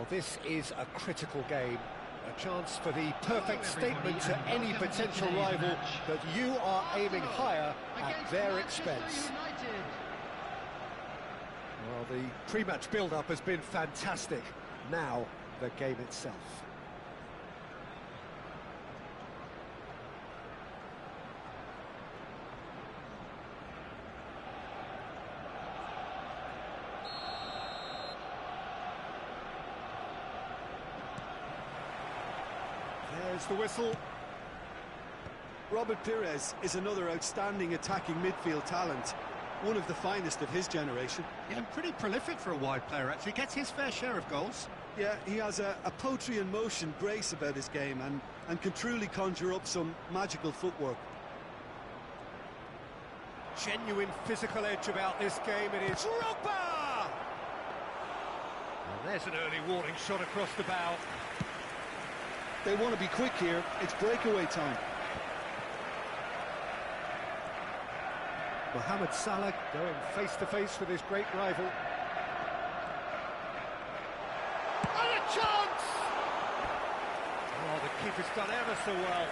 Well, this is a critical game, a chance for the perfect statement to any potential rival that you are aiming higher at their expense. Well, the pre-match build-up has been fantastic. Now, the game itself. There's the whistle. Robert Pires is another outstanding attacking midfield talent, one of the finest of his generation. Yeah, and pretty prolific for a wide player, actually. Gets his fair share of goals. Yeah, he has a poetry in motion grace about his game and can truly conjure up some magical footwork. Genuine physical edge about this game. It is Drogba! Well, there's an early warning shot across the bow. They want to be quick here. It's breakaway time. Mohamed Salah going face-to-face with his great rival. And a chance! Oh, the keeper's done ever so well.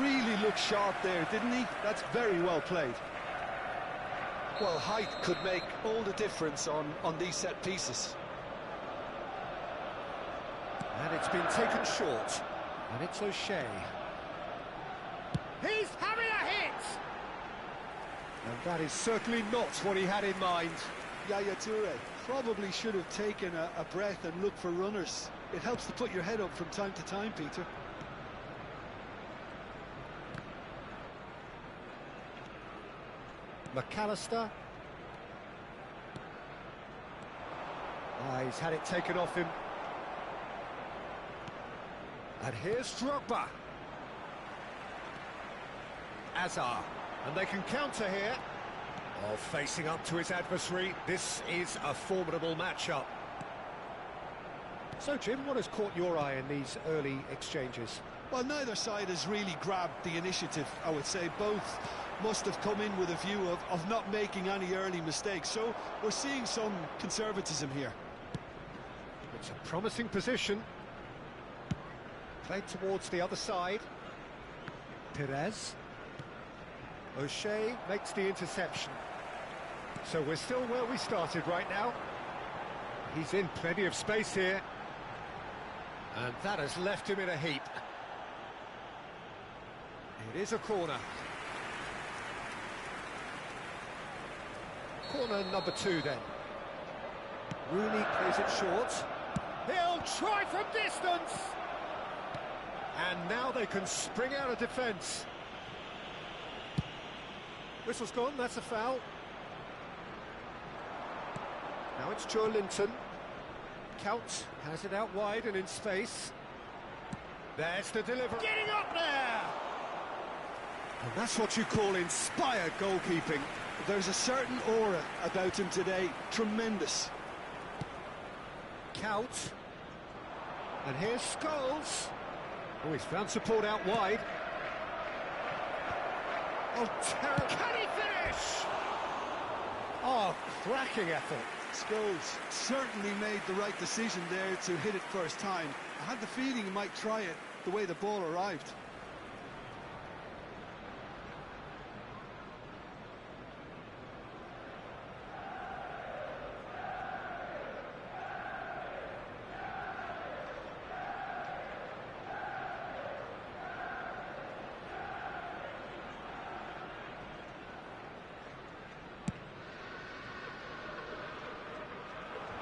Really looked sharp there, didn't he? That's very well played. Well, height could make all the difference on these set pieces. And it's been taken short. And it's O'Shea. He's having a hit! And that is certainly not what he had in mind. Yaya Toure probably should have taken a breath and looked for runners. It helps to put your head up from time to time, Peter. McAllister. He's had it taken off him. And here's Drogba. Azar. And they can counter here. Oh, facing up to his adversary. This is a formidable matchup. So, Jim, what has caught your eye in these early exchanges? Well, neither side has really grabbed the initiative, I would say. Both must have come in with a view of not making any early mistakes. So, we're seeing some conservatism here. It's a promising position. Played towards the other side. Pires. O'Shea makes the interception. So we're still where we started right now. He's in plenty of space here. And that has left him in a heap. It is a corner. Corner number 2 then. Rooney plays it short. He'll try from distance! And now they can spring out of defence. Whistle's gone, that's a foul. Now it's Joe Linton. Count has it out wide and in space. There's the delivery. Getting up there! And that's what you call inspired goalkeeping. There's a certain aura about him today. Tremendous. Count. And here's Scholes. Oh, he's found support out wide. Oh, terrible. Can he finish? Oh, cracking effort. Scholes certainly made the right decision there to hit it first time. I had the feeling he might try it the way the ball arrived.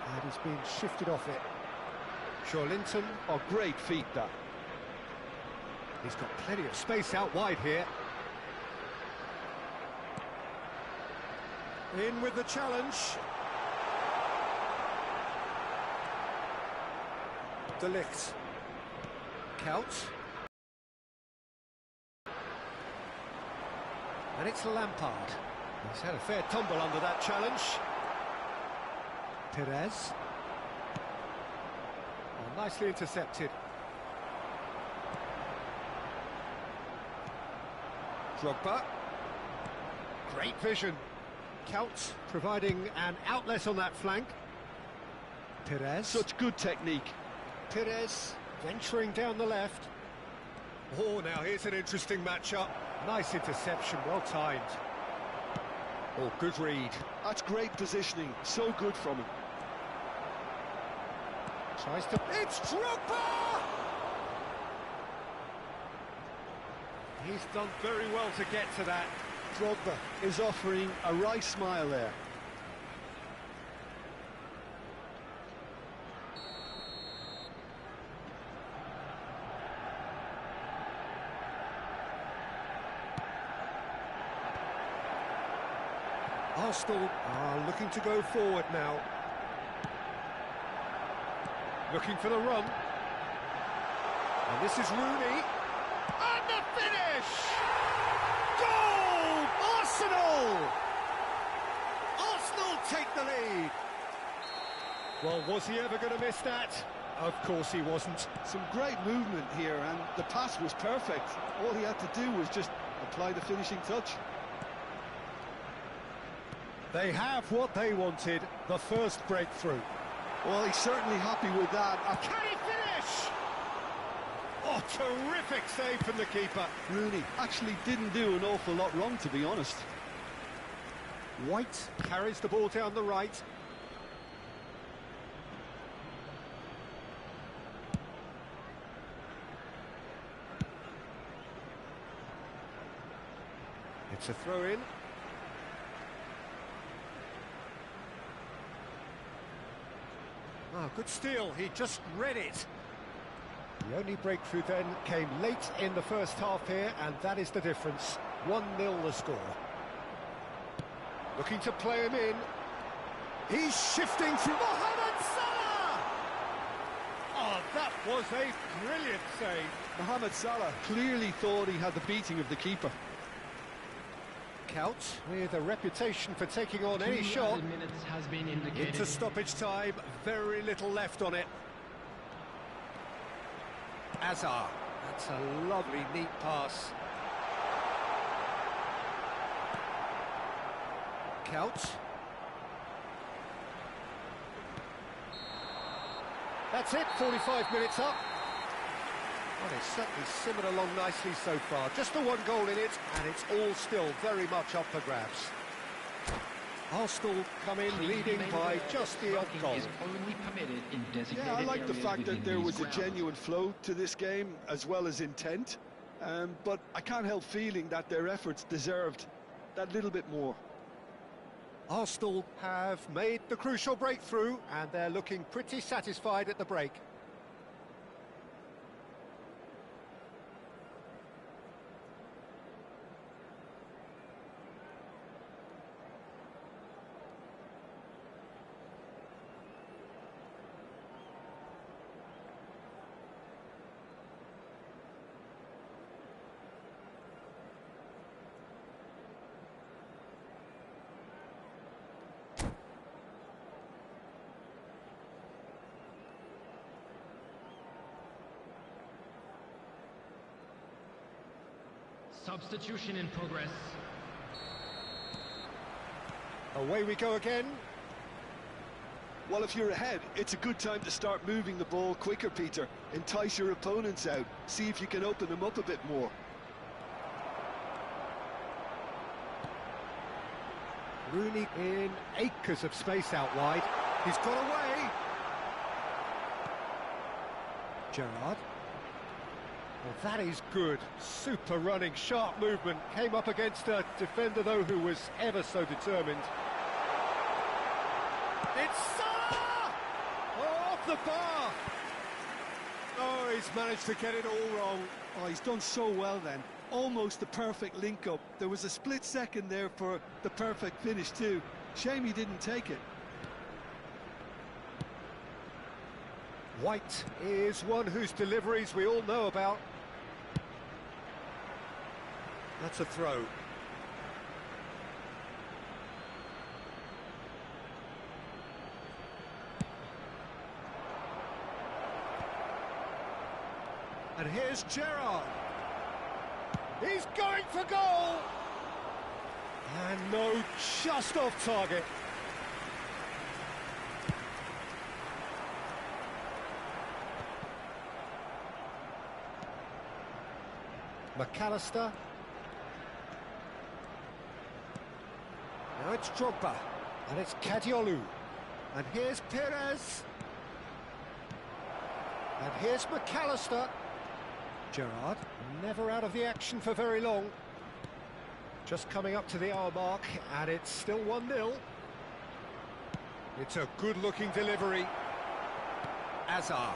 And he's been shifted off it. Linton. Oh, great feat, that. He's got plenty of space out wide here. In with the challenge. De Ligt. Count. And it's Lampard. He's had a fair tumble under that challenge. Pires. Oh, nicely intercepted. Drogba. Great vision. Count providing an outlet on that flank. Pires. Such good technique. Perez venturing down the left. Oh, now here's an interesting matchup. Nice interception, well timed. Oh, good read. That's great positioning, so good from him. Tries to... It's Drogba! He's done very well to get to that. Drogba is offering a right smile there. Arsenal are looking to go forward now. Looking for the run. And this is Rooney. And the finish! Goal! Arsenal! Arsenal take the lead. Well, was he ever going to miss that? Of course he wasn't. Some great movement here, and the pass was perfect. All he had to do was just apply the finishing touch. They have what they wanted, the first breakthrough. Well, he's certainly happy with that. Can he finish? Oh, terrific save from the keeper. Rooney actually didn't do an awful lot wrong, to be honest. White carries the ball down the right. It's a throw-in. Oh, good steal, he just read it. The only breakthrough then came late in the first half here, and that is the difference. 1-0 the score. Looking to play him in. He's shifting through Mohamed Salah! Oh, that was a brilliant save. Mohamed Salah clearly thought he had the beating of the keeper. Couch with a reputation for taking on any shot. Minutes has been indicated. Into stoppage time, very little left on it. Azar, that's a lovely, neat pass. Couch. That's it, 45 minutes up. Well, it's certainly simmered along nicely so far. Just the one goal in it, and it's all still very much up for grabs. Arsenal come in leading by just the odd goal. Yeah, I like the fact that there was a genuine flow to this game, as well as intent. But I can't help feeling that their efforts deserved that little bit more. Arsenal have made the crucial breakthrough, and they're looking pretty satisfied at the break. Substitution in progress. Away we go again. Well, if you're ahead, it's a good time to start moving the ball quicker, Peter. Entice your opponents out. See if you can open them up a bit more. Rooney in acres of space out wide. He's got away. Gerrard. Well, that is good. Super running, sharp movement. Came up against a defender, though, who was ever so determined. It's Salah! Oh, off the bar! Oh, he's managed to get it all wrong. Oh, he's done so well then. Almost the perfect link-up. There was a split second there for the perfect finish too. Shame he didn't take it. White is one whose deliveries we all know about. That's a throw. And here's Gerrard. He's going for goal! And no, just off target. McAllister. Now it's Drogba, and it's Kadiolu. And here's Perez. And here's McAllister. Gerrard, never out of the action for very long. Just coming up to the hour mark, and it's still 1-0. It's a good-looking delivery. Azar.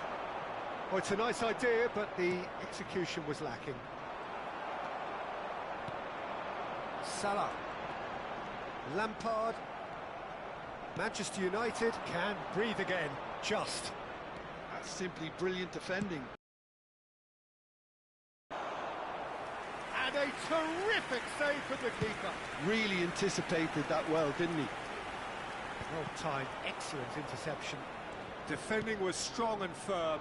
Oh, it's a nice idea, but the execution was lacking. Salah. Lampard. Manchester United can breathe again, just. That's simply brilliant defending. And a terrific save from the keeper. Really anticipated that well, didn't he? Well-timed, excellent interception. Defending was strong and firm.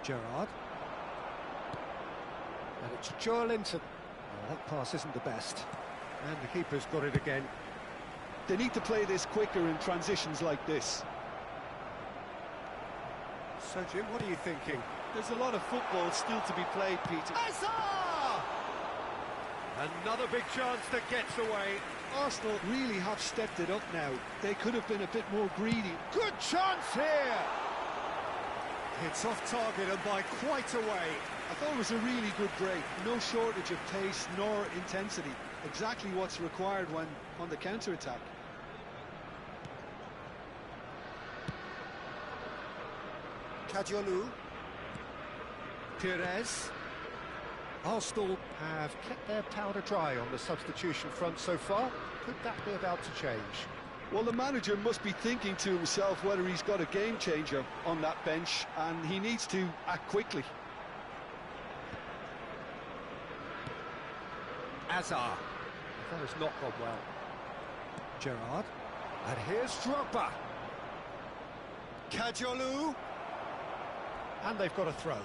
Gerrard. And it's Joelinton. Oh, that pass isn't the best. And the keeper's got it again. They need to play this quicker in transitions like this. So, Jim, what are you thinking? There's a lot of football still to be played, Peter. Azar! Another big chance that gets away. Arsenal really have stepped it up now. They could have been a bit more greedy. Good chance here! It's off target and by quite a way. I thought it was a really good break. No shortage of pace nor intensity. Exactly what's required when on the counter-attack. Kadiolu. Perez. Arsenal have kept their powder dry on the substitution front so far. Could that be about to change? Well, the manager must be thinking to himself whether he's got a game changer on that bench, and he needs to act quickly. Azar. That has not gone well. Gerrard. And here's Drogba. Kadiolu. And they've got a throw.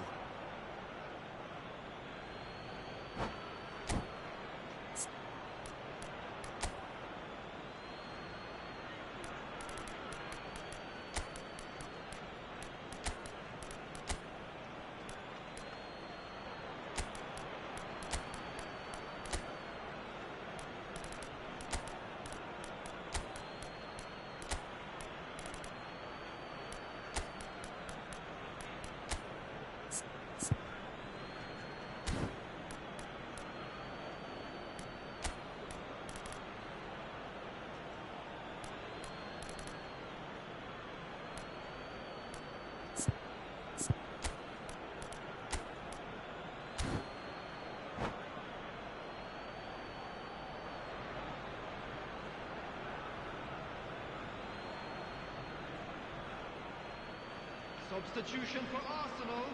Substitution for Arsenal.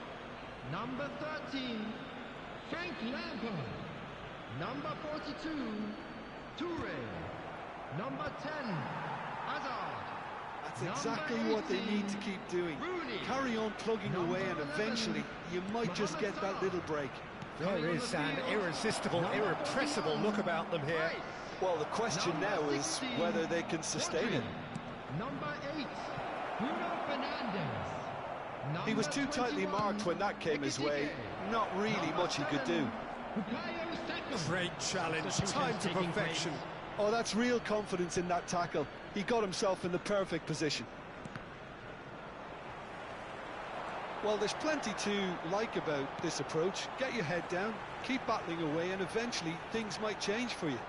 Number 13, Frank Lampard. Number 42, Toure. Number 10, Hazard. That's exactly what they need to keep doing. Rooney. Carry on plugging away, and eventually you might just get that little break. There is an irresistible, irrepressible look about them here. Well, the question now is whether they can sustain it. Number 8, Bruno Fernandes. He was too tightly marked when that came his way. Not really much he could do. Great challenge, time to perfection. Oh, that's real confidence in that tackle. He got himself in the perfect position. Well, there's plenty to like about this approach. Get your head down, keep battling away, and eventually things might change for you.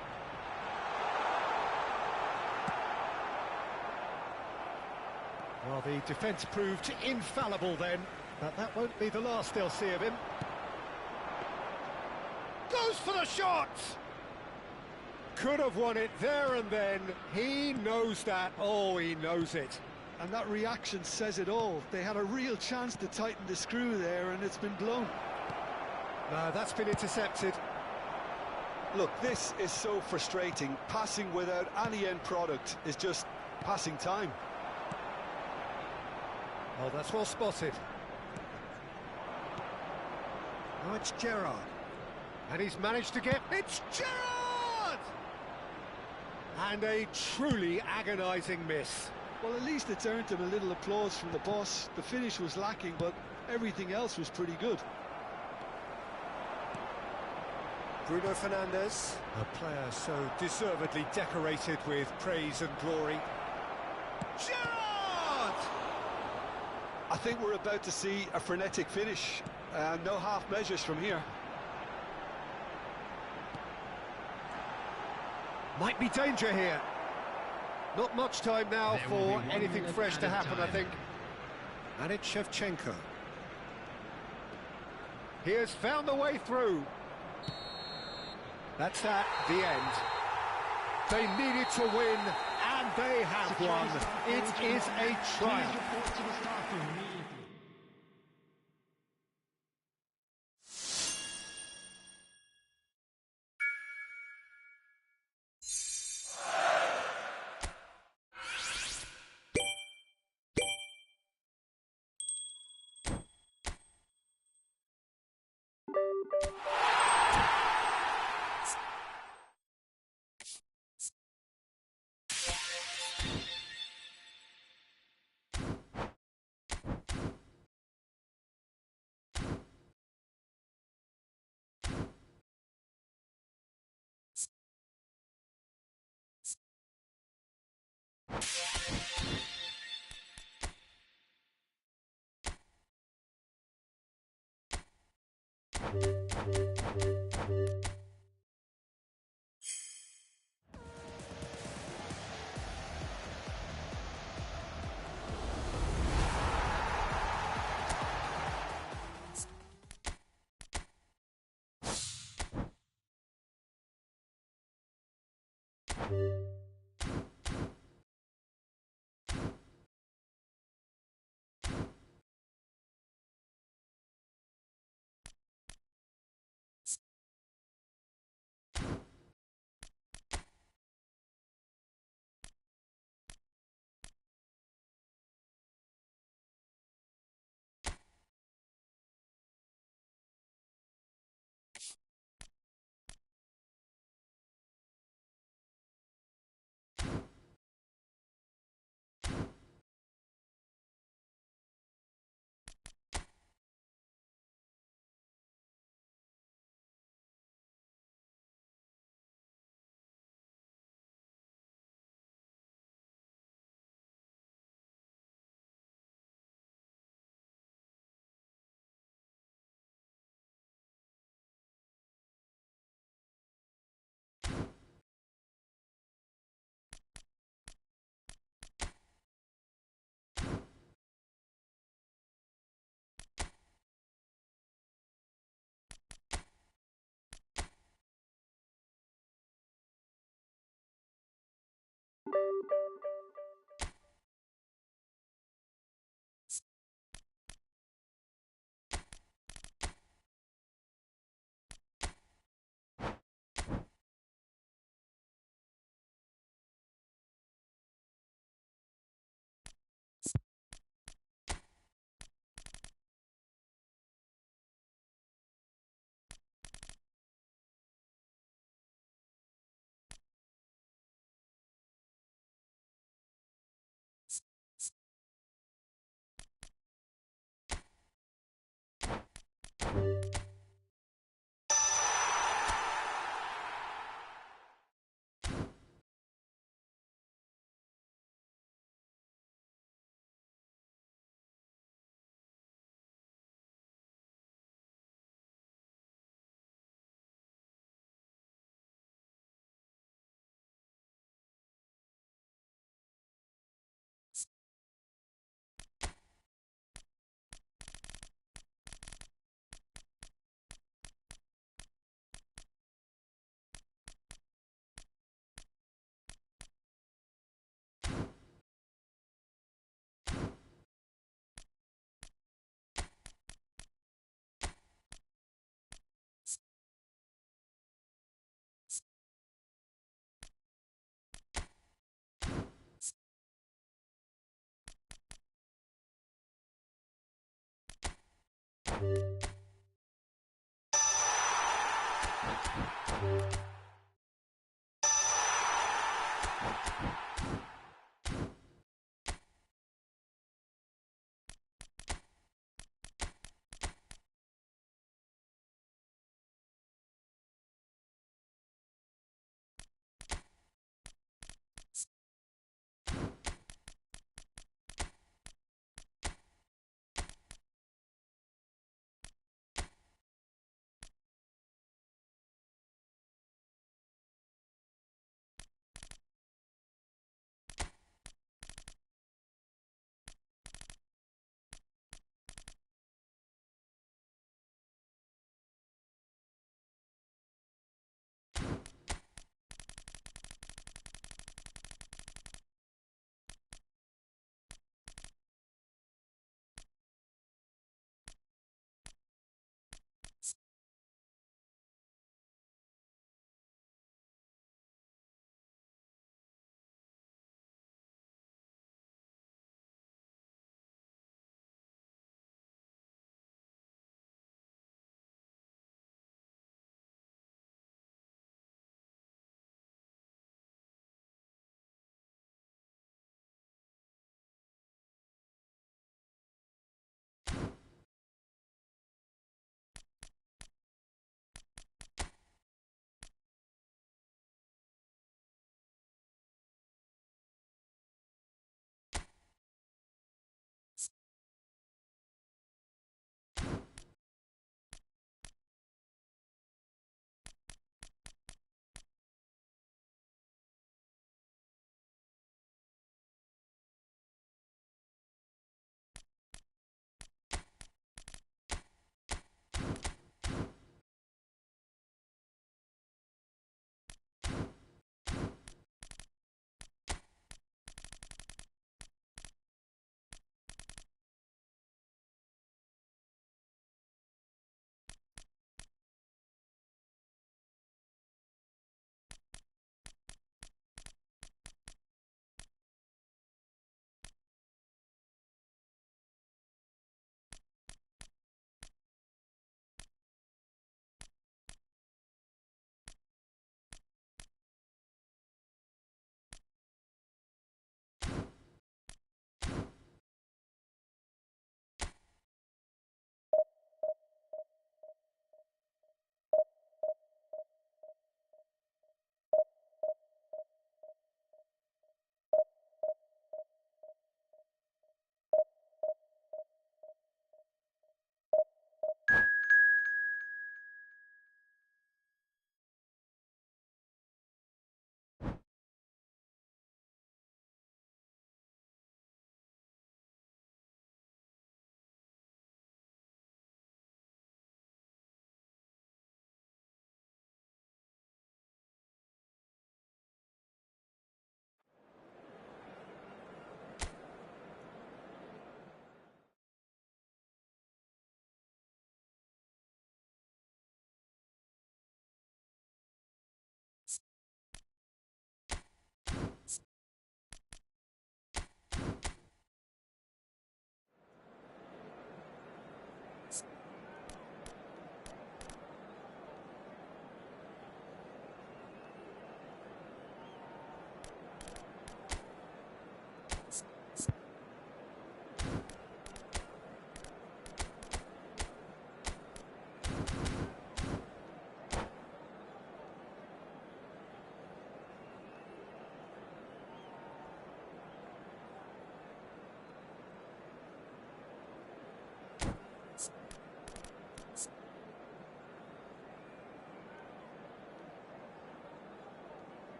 Well, the defence proved infallible then, but that won't be the last they'll see of him. Goes for the shot! Could have won it there and then. He knows that. Oh, he knows it. And that reaction says it all. They had a real chance to tighten the screw there, and it's been blown. No, that's been intercepted. Look, this is so frustrating. Passing without any end product is just passing time. Oh, that's well spotted. Now it's Gerrard. And he's managed to get... It's Gerrard! And a truly agonising miss. Well, at least it's earned him a little applause from the boss. The finish was lacking, but everything else was pretty good. Bruno Fernandes, a player so deservedly decorated with praise and glory. Gerrard! I think we're about to see a frenetic finish. No half measures from here. Might be danger here. Not much time now for anything fresh to happen, I think. And it's Shevchenko. He has found the way through. That's that, the end. They needed to win, and they have won. It is a triumph.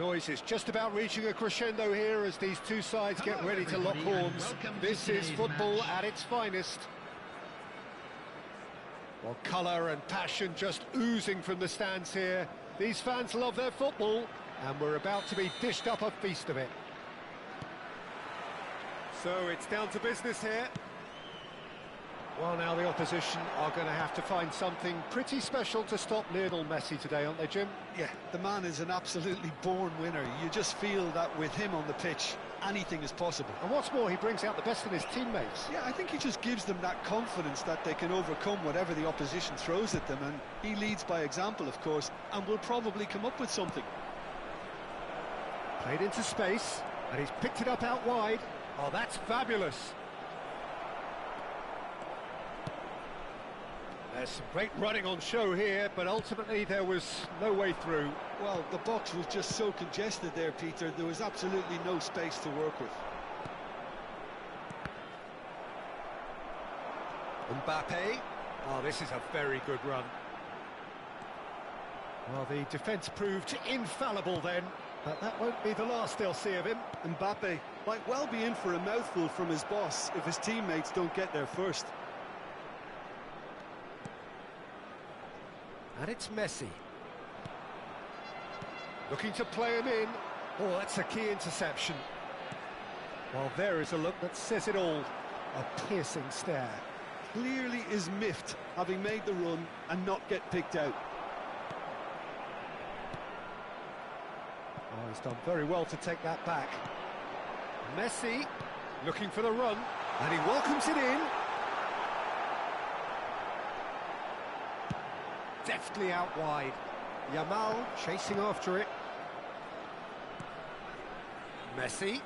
noise is just about reaching a crescendo here as these two sides get ready to lock horns. This is football at its finest. Well, colour and passion just oozing from the stands here. These fans love their football, and we're about to be dished up a feast of it. So it's down to business here. Well, now the opposition are going to have to find something pretty special to stop Lionel Messi today, aren't they, Jim? Yeah, the man is an absolutely born winner. You just feel that with him on the pitch, anything is possible. And what's more, he brings out the best in his teammates. Yeah, I think he just gives them that confidence that they can overcome whatever the opposition throws at them, and he leads by example, of course, and will probably come up with something. Played into space, and he's picked it up out wide. Oh, that's fabulous. There's some great running on show here, but ultimately there was no way through. Well, the box was just so congested there, Peter. There was absolutely no space to work with. Mbappe. Oh, this is a very good run. Well, the defence proved infallible then, but that won't be the last they'll see of him. Mbappe might well be in for a mouthful from his boss if his teammates don't get there first. And it's Messi. Looking to play him in. Oh, that's a key interception. Well, there is a look that says it all. A piercing stare. Clearly is miffed, having made the run and not get picked out. Oh, he's done very well to take that back. Messi looking for the run, and he welcomes it in. Deftly out wide. Yamal chasing after it. Messi.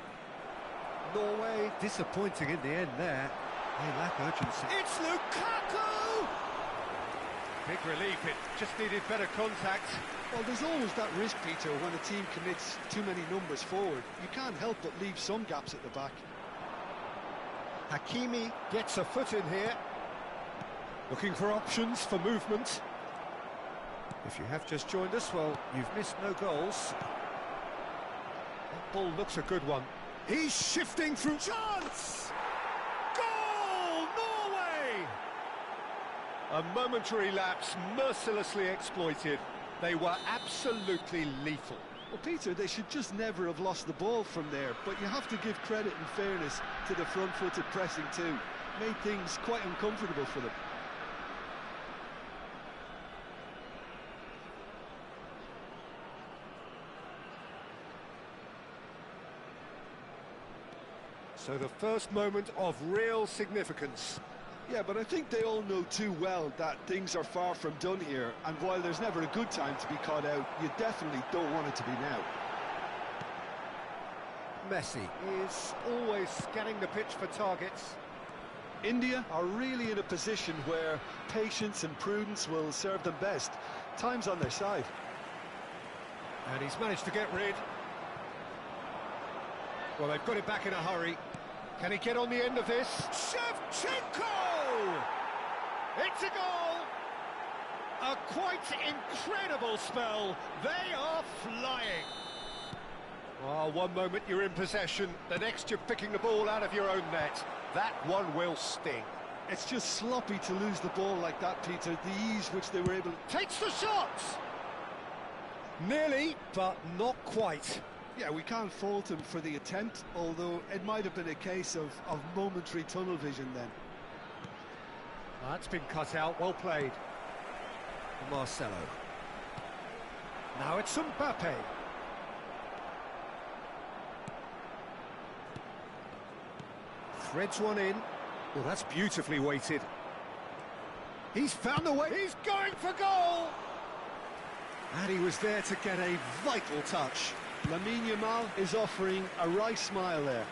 Norway disappointing in the end there. They lack urgency. It's Lukaku! Big relief, it just needed better contact. Well, there's always that risk, Peter, when a team commits too many numbers forward. You can't help but leave some gaps at the back. Hakimi gets a foot in here. Looking for options for movement. If you have just joined us, well, you've missed no goals. That ball looks a good one. He's shifting through. Chance! Goal! Norway! A momentary lapse, mercilessly exploited. They were absolutely lethal. Well, Peter, they should just never have lost the ball from there, but you have to give credit and fairness to the front-footed pressing too. Made things quite uncomfortable for them. So the first moment of real significance. Yeah, but I think they all know too well that things are far from done here, and while there's never a good time to be caught out, you definitely don't want it to be now. Messi is always scanning the pitch for targets. India are really in a position where patience and prudence will serve them best. Time's on their side. And he's managed to get rid. Well, they've got it back in a hurry. Can he get on the end of this? Shevchenko! It's a goal! A quite incredible spell. They are flying. Oh, one moment you're in possession, the next you're picking the ball out of your own net. That one will sting. It's just sloppy to lose the ball like that, Peter. The ease which they were able to... Takes the shot! Nearly, but not quite. Yeah, we can't fault him for the attempt, although it might have been a case of momentary tunnel vision then. That's been cut out, well played. Marcelo. Now it's Mbappe. Threads one in. Well, that's beautifully weighted. He's found the way. He's going for goal! And he was there to get a vital touch. Lamine Yamal is offering a wry smile there.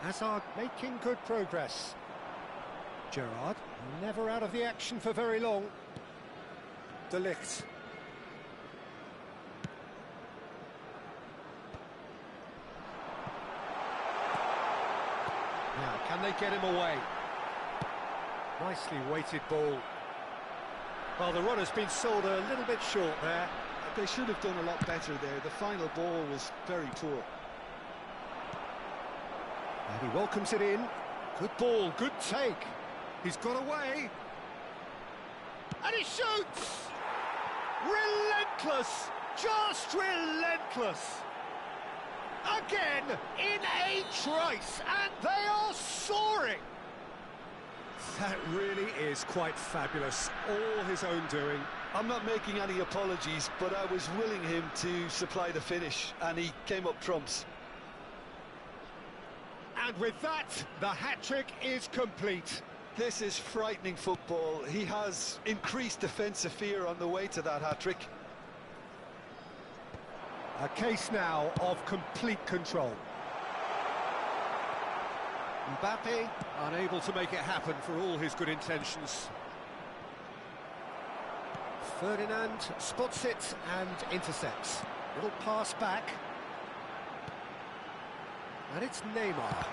Hazard making good progress. Gerrard never out of the action for very long. De Ligt. Now, can they get him away? Nicely weighted ball. Well, the run has been sold a little bit short there. They should have done a lot better there. The final ball was very poor. And he welcomes it in. Good ball, good take. He's got away. And he shoots! Relentless! Just relentless! Again, in a trice, and they are soaring! That really is quite fabulous. All his own doing. I'm not making any apologies, but I was willing him to supply the finish, and he came up trumps. And with that, the hat-trick is complete. This is frightening football. He has increased defensive fear on the way to that hat-trick. A case now of complete control. Mbappe unable to make it happen for all his good intentions. Ferdinand spots it and intercepts. Little pass back. And it's Neymar.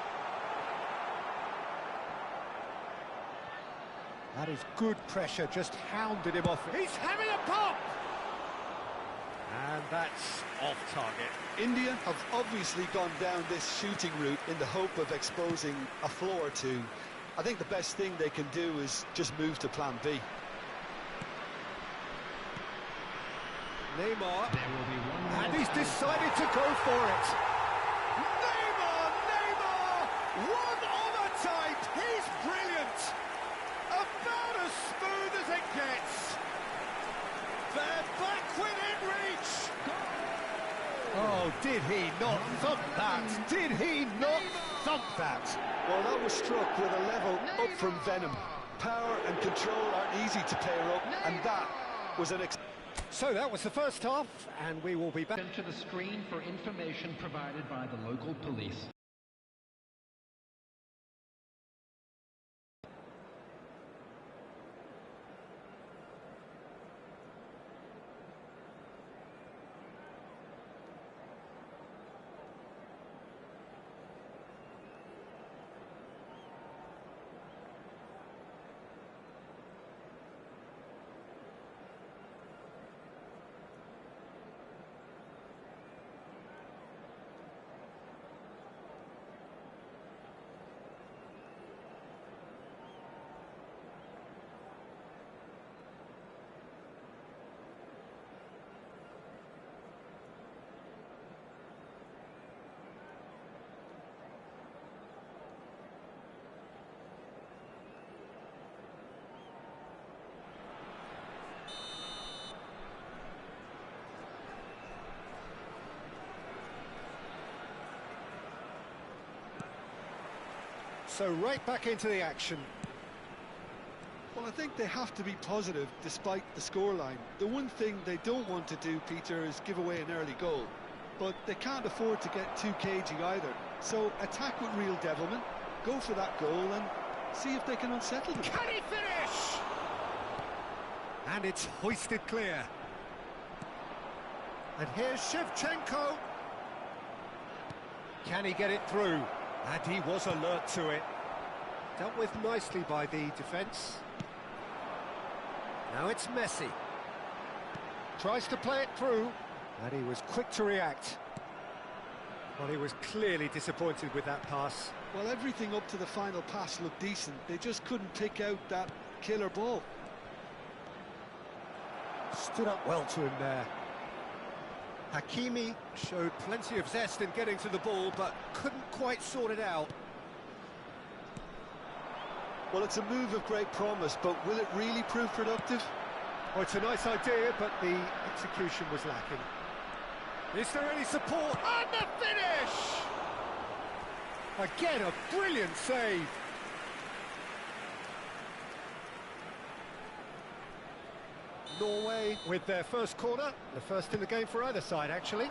That is good pressure, just hounded him off. He's having a pop! And that's off target. India have obviously gone down this shooting route in the hope of exposing a flaw or two. I think the best thing they can do is just move to plan B. Neymar, There will be one and more he's time. decided to go for it. Neymar, one on a type. He's brilliant. About as smooth as it gets. They're back within reach. Oh, did he not thump that? Did he not thump that? Well, that was struck with a level up from venom. Power and control aren't easy to pair up, and that was an... So that was the first half, and we will be back. Sent to the screen for information provided by the local police. So right back into the action. Well, I think they have to be positive despite the scoreline. The one thing they don't want to do, Peter, is give away an early goal. But they can't afford to get too cagey either. So attack with real devilment, go for that goal and see if they can unsettle them. Can he finish? And it's hoisted clear. And here's Shevchenko. Can he get it through? And he was alert to it. Dealt with nicely by the defence. Now it's Messi. Tries to play it through. And he was quick to react. Well, he was clearly disappointed with that pass. Well, everything up to the final pass looked decent. They just couldn't pick out that killer ball. Stood up well to him there. Hakimi showed plenty of zest in getting to the ball, but couldn't quite sort it out. Well, it's a move of great promise, but will it really prove productive? Oh, it's a nice idea, but the execution was lacking. Is there any support? And the finish! Again, a brilliant save. Norway with their first corner, the first in the game for either side, actually.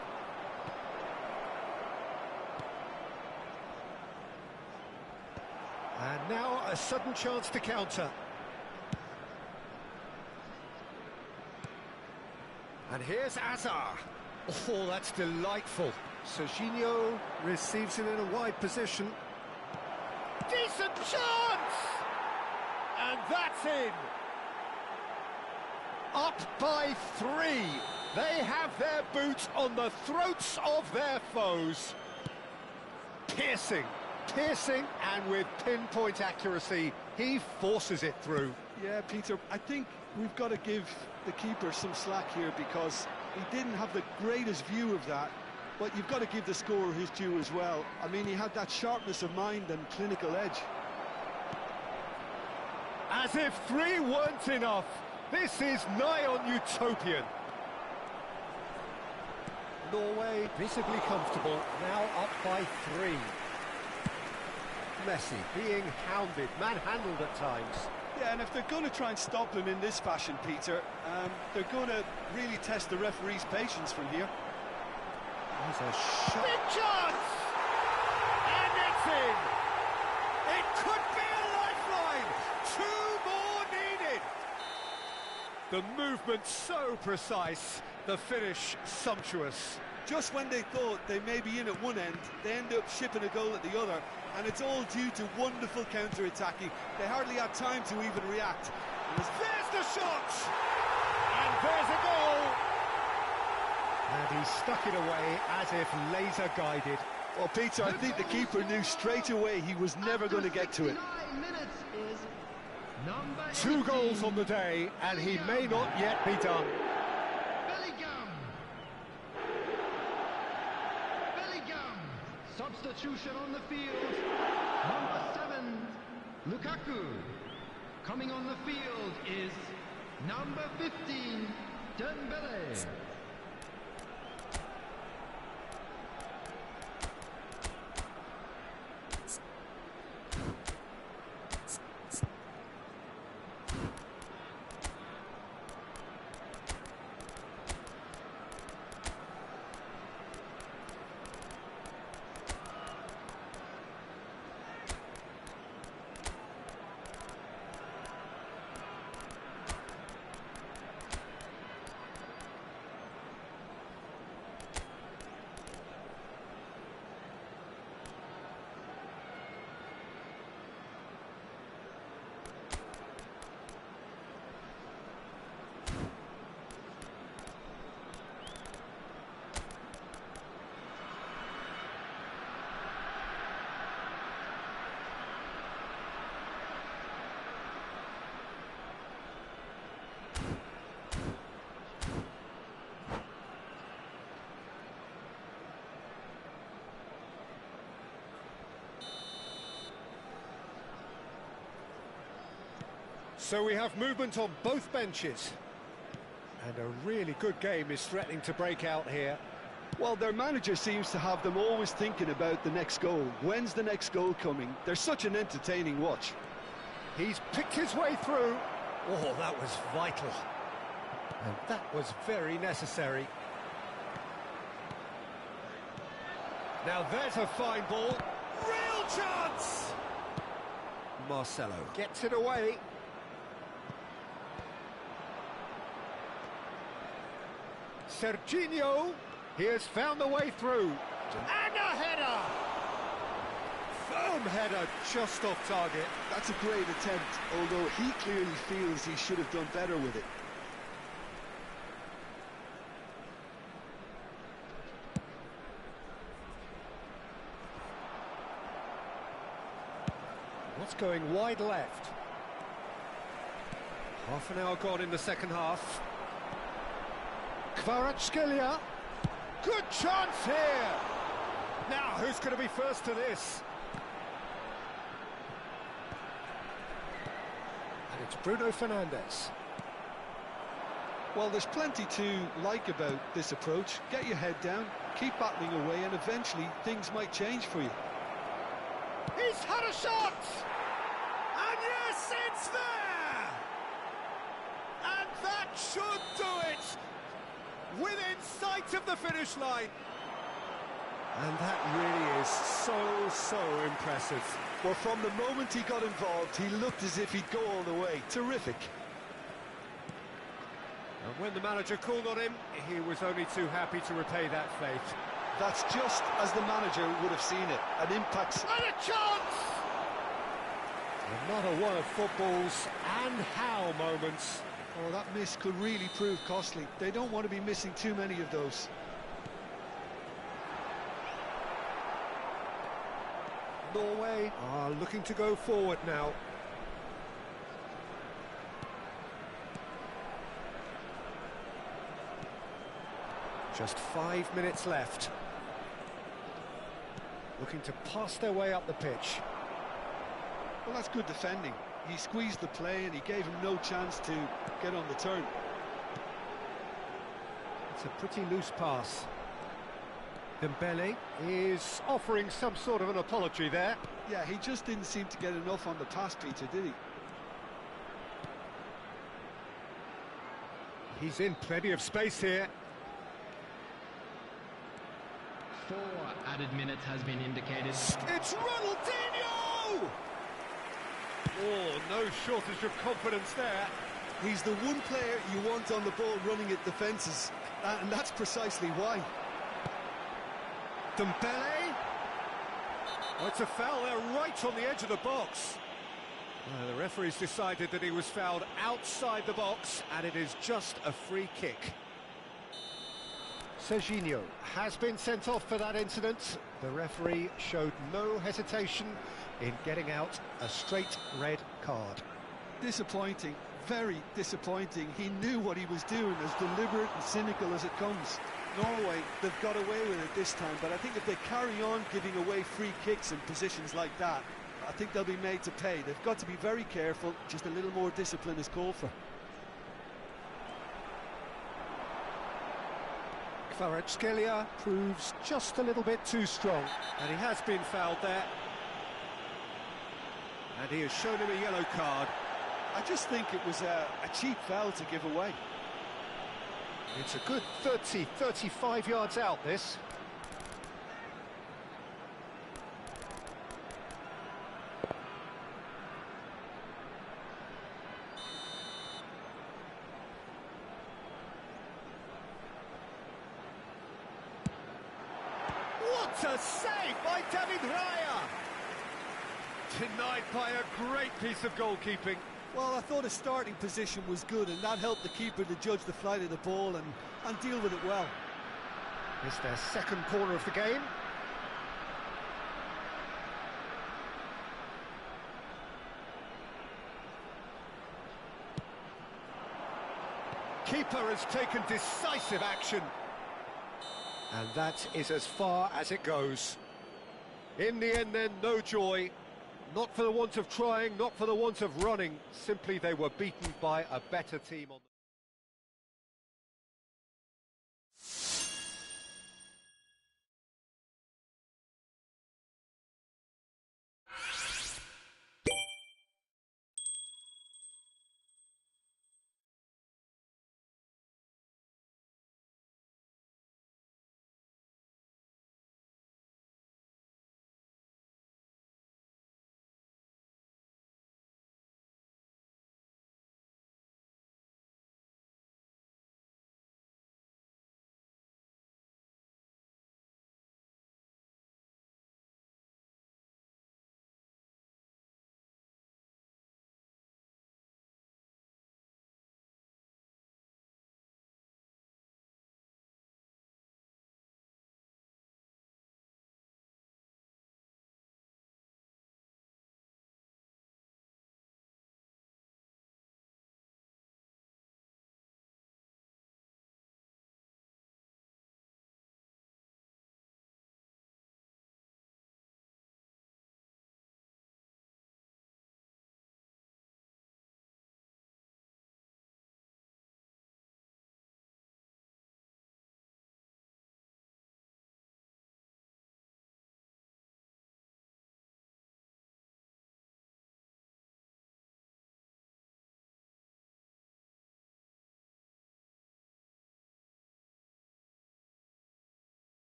And now a sudden chance to counter. And here's Azar. Oh, that's delightful. Serginho receives it in a wide position. Decent chance! And that's in. up by 3. They have their boots on the throats of their foes. Piercing, and with pinpoint accuracy, he forces it through. Yeah, Peter, I think we've got to give the keeper some slack here because he didn't have the greatest view of that, but you've got to give the scorer his due as well. I mean, he had that sharpness of mind and clinical edge. As if 3 weren't enough, this is nigh on utopian. Norway visibly comfortable, now up by 3. Messi being hounded, manhandled at times. Yeah, and if they're going to try and stop him in this fashion, Peter, they're going to really test the referee's patience from here. There's a shot. Big chance! And it's in! It could be a lifeline! 2 more needed! The movement so precise, the finish sumptuous. Just when they thought they may be in at one end, they end up shipping a goal at the other, and it's all due to wonderful counter-attacking. They hardly had time to even react. There's the shot! And there's a goal! And he stuck it away as if laser-guided. Well, Peter, I think the keeper knew straight away he was never going to get to it. 2 goals on the day, and he may not yet be done. Substitution on the field, number 7, Lukaku. Coming on the field is number 15, Dembele. So we have movement on both benches. And a really good game is threatening to break out here. Well, their manager seems to have them always thinking about the next goal. When's the next goal coming? They're such an entertaining watch. He's picked his way through. Oh, that was vital. And that was very necessary. Now there's a fine ball. Real chance! Marcelo gets it away. Serginho, he has found the way through. And a header! Firm header, just off target. That's a great attempt, although he clearly feels he should have done better with it. What's going wide left? Half an hour gone in the second half. Kvaratskhelia. Good chance here. Now, who's going to be first to this? And it's Bruno Fernandes. Well, there's plenty to like about this approach. Get your head down, keep battling away, and eventually things might change for you. He's had a shot! And yes, it's there! And that should do it! Within sight of the finish line. And that really is so impressive. Well, from the moment he got involved, he looked as if he'd go all the way. Terrific. And when the manager called on him, he was only too happy to repay that faith. That's just as the manager would have seen it. An impact. And a chance! Another one of football's and how moments. Oh, that miss could really prove costly. They don't want to be missing too many of those. Norway are looking to go forward now. Just 5 minutes left. Looking to pass their way up the pitch. Well, that's good defending. He squeezed the play and he gave him no chance to get on the turn. It's a pretty loose pass. Dembele is offering some sort of an apology there. Yeah, he just didn't seem to get enough on the pass, Peter, did he? He's in plenty of space here. 4 added minutes has been indicated. It's Ronaldinho! Oh, no shortage of confidence there. He's the one player you want on the ball running at defences, and that's precisely why. Dembele. Oh, it's a foul there right on the edge of the box. The referee's decided that he was fouled outside the box, and it is just a free kick. Serginho has been sent off for that incident. The referee showed no hesitation in getting out a straight red card. Disappointing, very disappointing. He knew what he was doing, as deliberate and cynical as it comes. Norway, they've got away with it this time, but I think if they carry on giving away free kicks in positions like that, I think they'll be made to pay. They've got to be very careful. Just a little more discipline is called for. Kvaratskhelia proves just a little bit too strong, and he has been fouled there. And he has shown him a yellow card. I just think it was a cheap foul to give away. It's a good 35 yards out, this. What a save by David Raya! Denied by a great piece of goalkeeping. Well, I thought his starting position was good, and that helped the keeper to judge the flight of the ball and deal with it well. It's their second corner of the game. Keeper has taken decisive action. And that is as far as it goes. In the end then, no joy. Not for the want of trying, not for the want of running. Simply they were beaten by a better team on the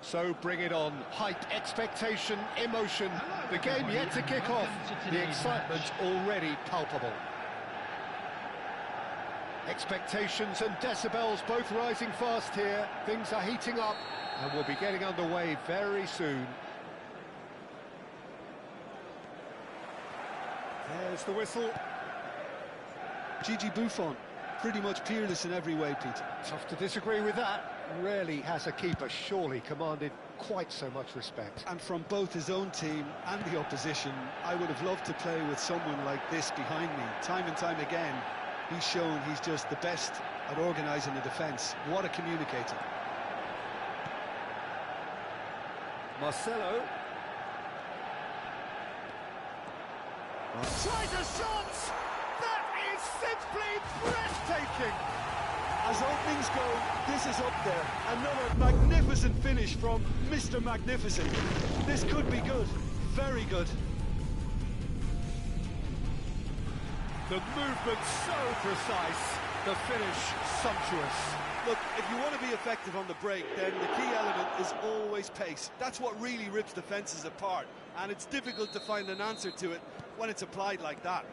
So bring it on. Hype, expectation, emotion. The game yet to kick off. The excitement's already palpable. Expectations and decibels both rising fast here. Things are heating up and we'll be getting underway very soon. There's the whistle. Gigi Buffon, pretty much peerless in every way, Peter. Tough to disagree with that. Rarely has a keeper surely commanded quite so much respect. And from both his own team and the opposition, I would have loved to play with someone like this behind me. Time and time again, he's shown he's just the best at organising a defence. What a communicator. Marcelo. Tries a shot! That is simply breathtaking! As openings go, this is up there. Another magnificent finish from Mr. Magnificent. This could be good, very good. The movement so precise, the finish sumptuous. Look, if you want to be effective on the break, then the key element is always pace. That's what really rips defences apart, and it's difficult to find an answer to it when it's applied like that.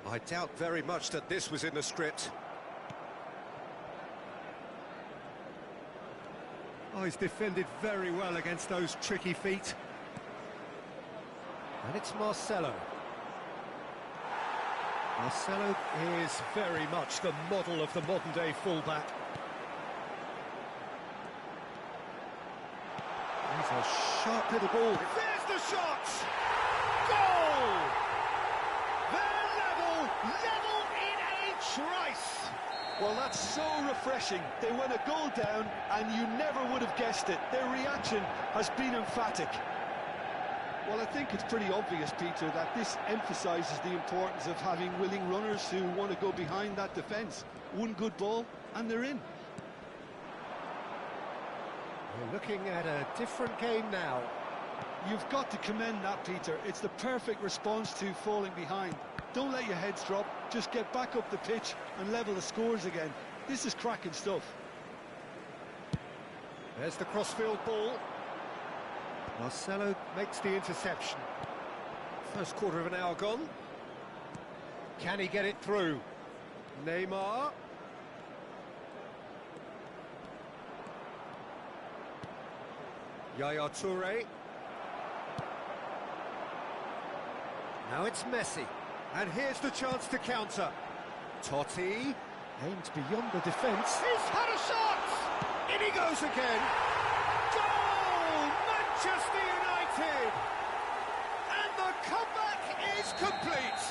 I doubt very much that this was in the script. Oh, he's defended very well against those tricky feet. And it's Marcelo. Marcelo is very much the model of the modern-day fullback. He's a sharp little ball. There's the shot! Goal! They're level in a trice! Well, that's so refreshing. They went a goal down, and you never would have guessed it. Their reaction has been emphatic. Well, I think it's pretty obvious, Peter, that this emphasises the importance of having willing runners who want to go behind that defence. One good ball, and they're in. We're looking at a different game now. You've got to commend that, Peter. It's the perfect response to falling behind. Don't let your heads drop. Just get back up the pitch and level the scores again. This is cracking stuff. There's the crossfield ball. Marcelo makes the interception. First quarter of an hour gone. Can he get it through? Neymar. Yaya Toure. Now it's Messi. And here's the chance to counter. Totti aimed beyond the defence. He's had a shot! In he goes again. Goal! Manchester United! And the comeback is complete.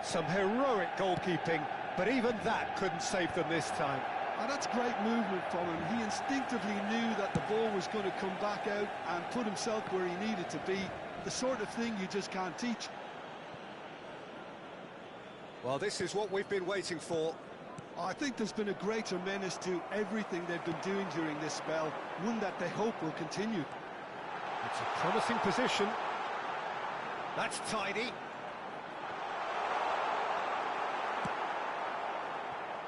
Some heroic goalkeeping, but even that couldn't save them this time. And that's great movement from him. He instinctively knew that the ball was going to come back out and put himself where he needed to be. The sort of thing you just can't teach. Well, this is what we've been waiting for. I think there's been a greater menace to everything they've been doing during this spell, one that they hope will continue. It's a promising position. That's tidy.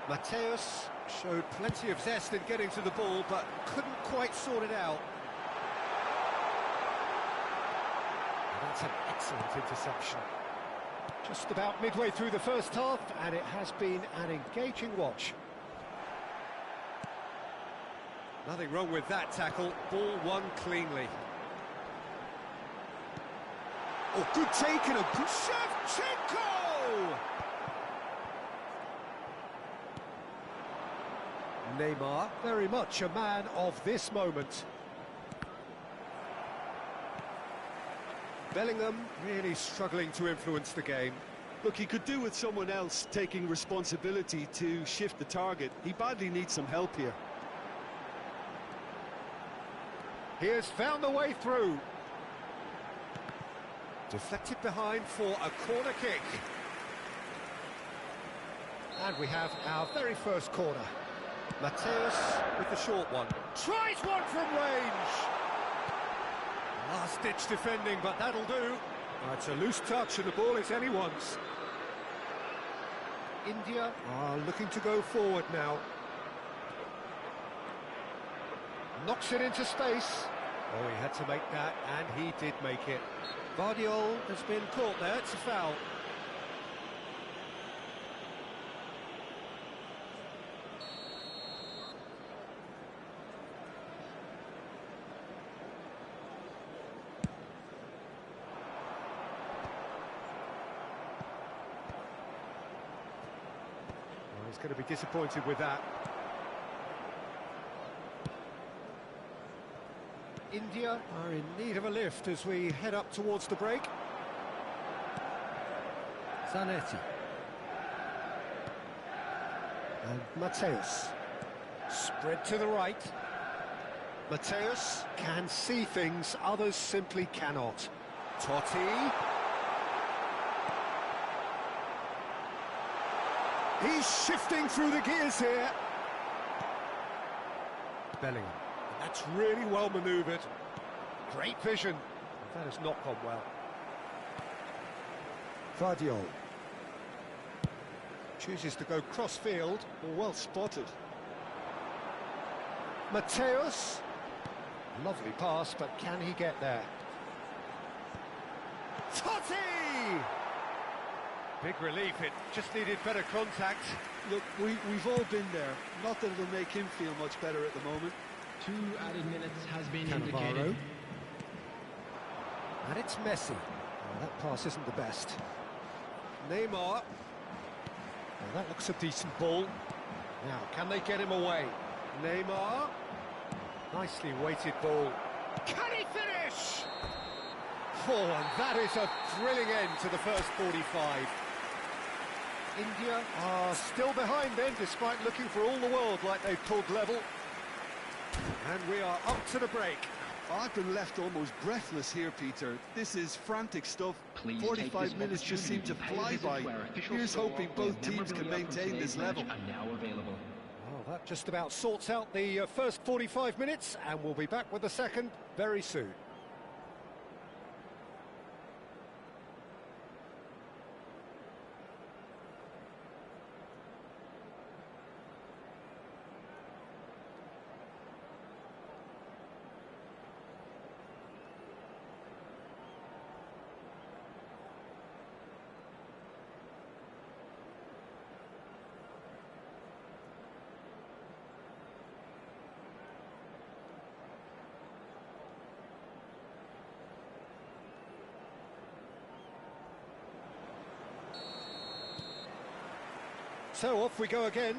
Mateus showed plenty of zest in getting to the ball, but couldn't quite sort it out. That's an excellent interception. Just about midway through the first half, and it has been an engaging watch. Nothing wrong with that tackle. Ball won cleanly. Oh, good take and a good Shevchenko! Neymar, very much a man of this moment. Bellingham really struggling to influence the game. Look, he could do with someone else taking responsibility to shift the target. He badly needs some help here. He has found the way through. Deflected behind for a corner kick. And we have our very first corner. Mateus with the short one. Tries one from range. Last-ditch defending, but that'll do. It's a loose touch and the ball is anyone's. India are looking to go forward now. Knocks it into space. Oh, he had to make that, and he did make it. Vardiol has been caught there, it's a foul. Well, he's going to be disappointed with that. India are in need of a lift as we head up towards the break. Zanetti. And Mateus. Spread to the right. Mateus can see things others simply cannot. Totti. He's shifting through the gears here. Bellingham. That's really well manoeuvred. Great vision. That has not gone well. Vardiol. Chooses to go cross-field. Well spotted. Mateus. Lovely pass, but can he get there? Totti! Big relief, it just needed better contact. Look, we've all been there. Not that it'll make him feel much better at the moment. 2 added minutes has been Cannavaro. indicated. And it's Messi. Oh, that pass isn't the best. Neymar. Well, that looks a decent ball. Now, can they get him away? Neymar. Nicely weighted ball. Can he finish? Oh, and that is a thrilling end to the first 45. India are still behind then, despite looking for all the world like they've pulled level. And we are up to the break. I've been left almost breathless here, Peter. This is frantic stuff. Please 45 minutes just seem to fly by. Here's hoping both teams can maintain this level. Now available. Well, that just about sorts out the first 45 minutes, and we'll be back with the second very soon. So off we go again.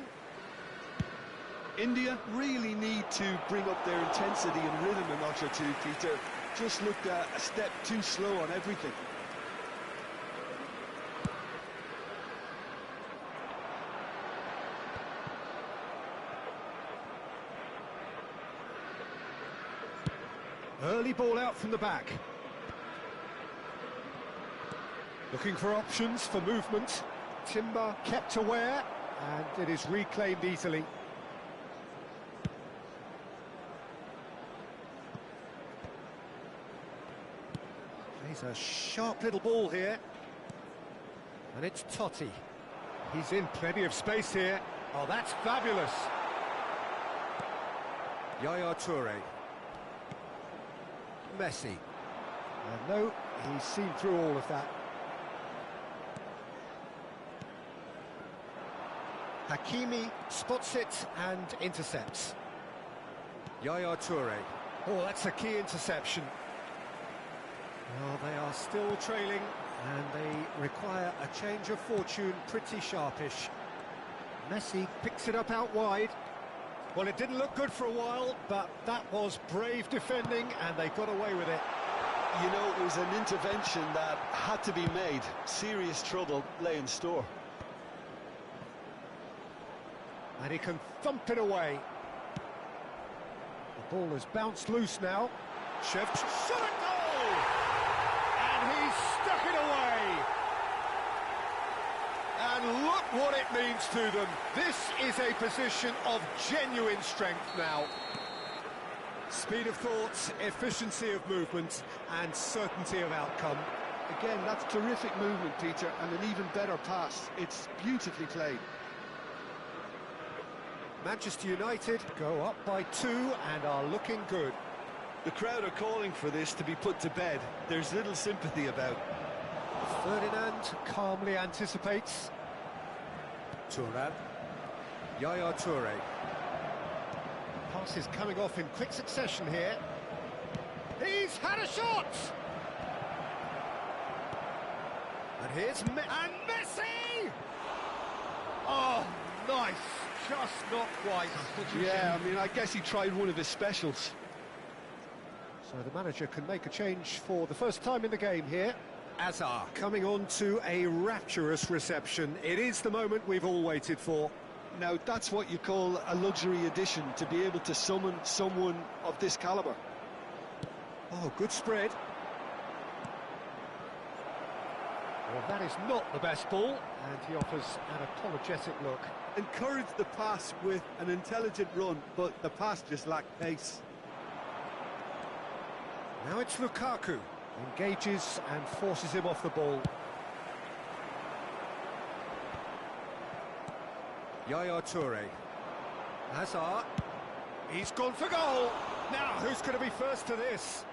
India really need to bring up their intensity and rhythm a notch or two, Peter. Just looked a step too slow on everything. Early ball out from the back. Looking for options for movement. Timber kept aware, and it is reclaimed easily. Plays a sharp little ball here. And it's Totti. He's in plenty of space here. Oh, that's fabulous. Yaya Toure. Messi. No, he's seen through all of that. Hakimi spots it and intercepts. Yaya Toure. Oh, that's a key interception. Well, they are still trailing, and they require a change of fortune, pretty sharpish. Messi picks it up out wide. Well, it didn't look good for a while, but that was brave defending, and they got away with it. You know, it was an intervention that had to be made. Serious trouble lay in store. And he can thump it away. The ball has bounced loose now. Shot at goal! And he's stuck it away. And look what it means to them. This is a position of genuine strength now. Speed of thought, efficiency of movement, and certainty of outcome. Again, that's terrific movement, Peter, and an even better pass. It's beautifully played. Manchester United go up by 2 and are looking good. The crowd are calling for this to be put to bed. There's little sympathy about. Ferdinand calmly anticipates. Thuram. Yaya Toure. Passes coming off in quick succession here. He's had a shot! And here's and Messi! Oh, nice. Just not quite. Yeah, I mean, I guess he tried one of his specials. So the manager can make a change for the first time in the game here. Azar coming on to a rapturous reception. It is the moment we've all waited for. Now, that's what you call a luxury addition, to be able to summon someone of this calibre. Oh, good spread. Well, that is not the best ball, and he offers an apologetic look. Encouraged the pass with an intelligent run, but the pass just lacked pace. Now it's Lukaku. Engages and forces him off the ball. Yaya Toure. Hazard. He's gone for goal. Now, who's going to be first to this?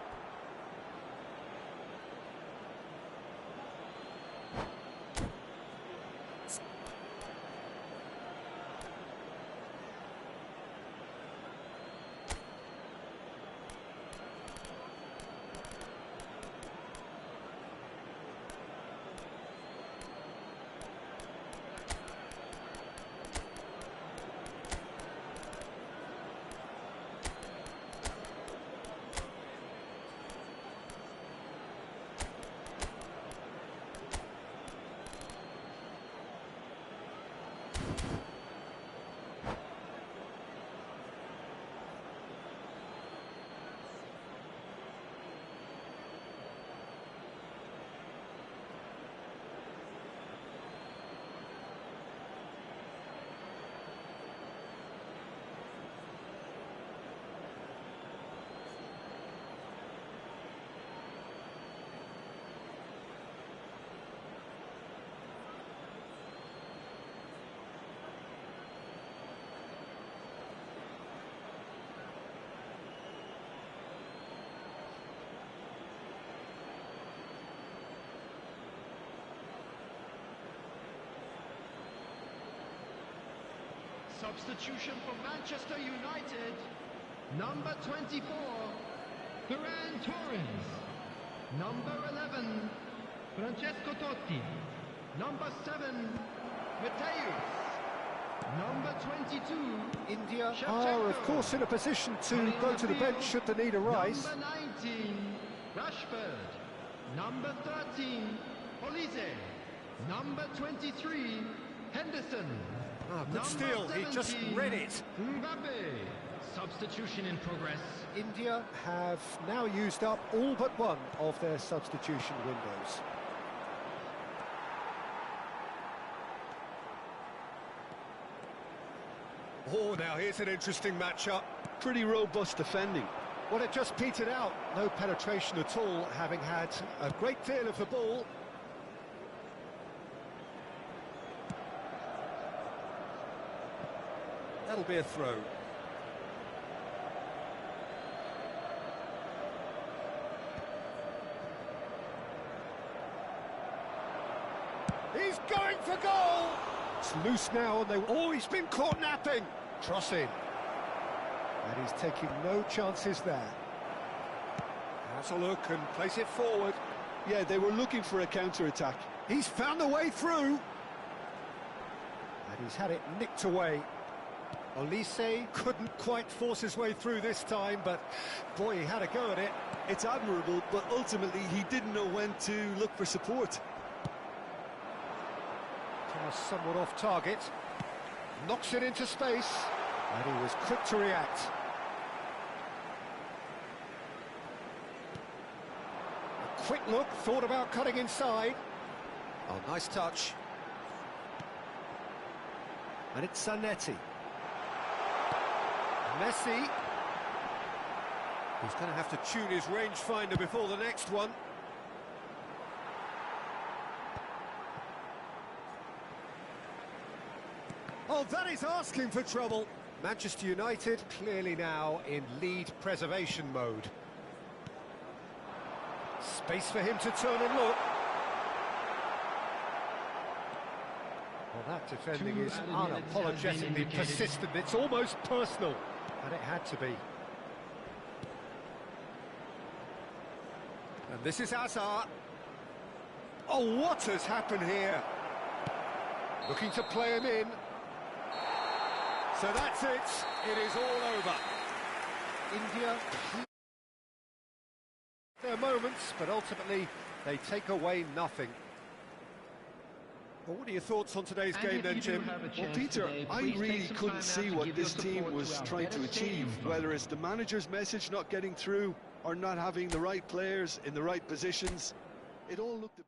Substitution for Manchester United. Number 24, Ferran Torres. Number 11, Francesco Totti. Number 7, Mateus. Number 22, India are, of course, in a position to go to the bench should the need arise. Number 19, Rashford. Number 13, Olise. Number 23, Henderson. Ah, good steal, he just read it. Mbappe. Substitution in progress. India have now used up all but one of their substitution windows. Oh, now here's an interesting matchup. Pretty robust defending. Well, it just petered out. No penetration at all, having had a great deal of the ball. That'll be a throw. He's going for goal! It's loose now, and he's been caught napping. Cross in. And he's taking no chances there. Has a look and plays it forward. Yeah, they were looking for a counter-attack. He's found a way through. And he's had it nicked away. Olise couldn't quite force his way through this time, but boy, he had a go at it. It's admirable, but ultimately he didn't know when to look for support. Pass somewhat off target. Knocks it into space. And he was quick to react. A quick look, thought about cutting inside. Oh, nice touch. And it's Zanetti. Messi. He's going to have to tune his rangefinder before the next one. Oh, that is asking for trouble. Manchester United clearly now in lead preservation mode. Space for him to turn and look. Well, that defending is unapologetically persistent. It's almost personal, and it had to be. And this is Hazard. Oh, what has happened here? Looking to play him in. So that's it. It is all over. India, their moments, but ultimately they take away nothing. Well, what are your thoughts on today's game then, Jim? Well, Peter, I really couldn't see what this team was trying to achieve, whether it's the manager's message not getting through or not having the right players in the right positions. It all looked a bit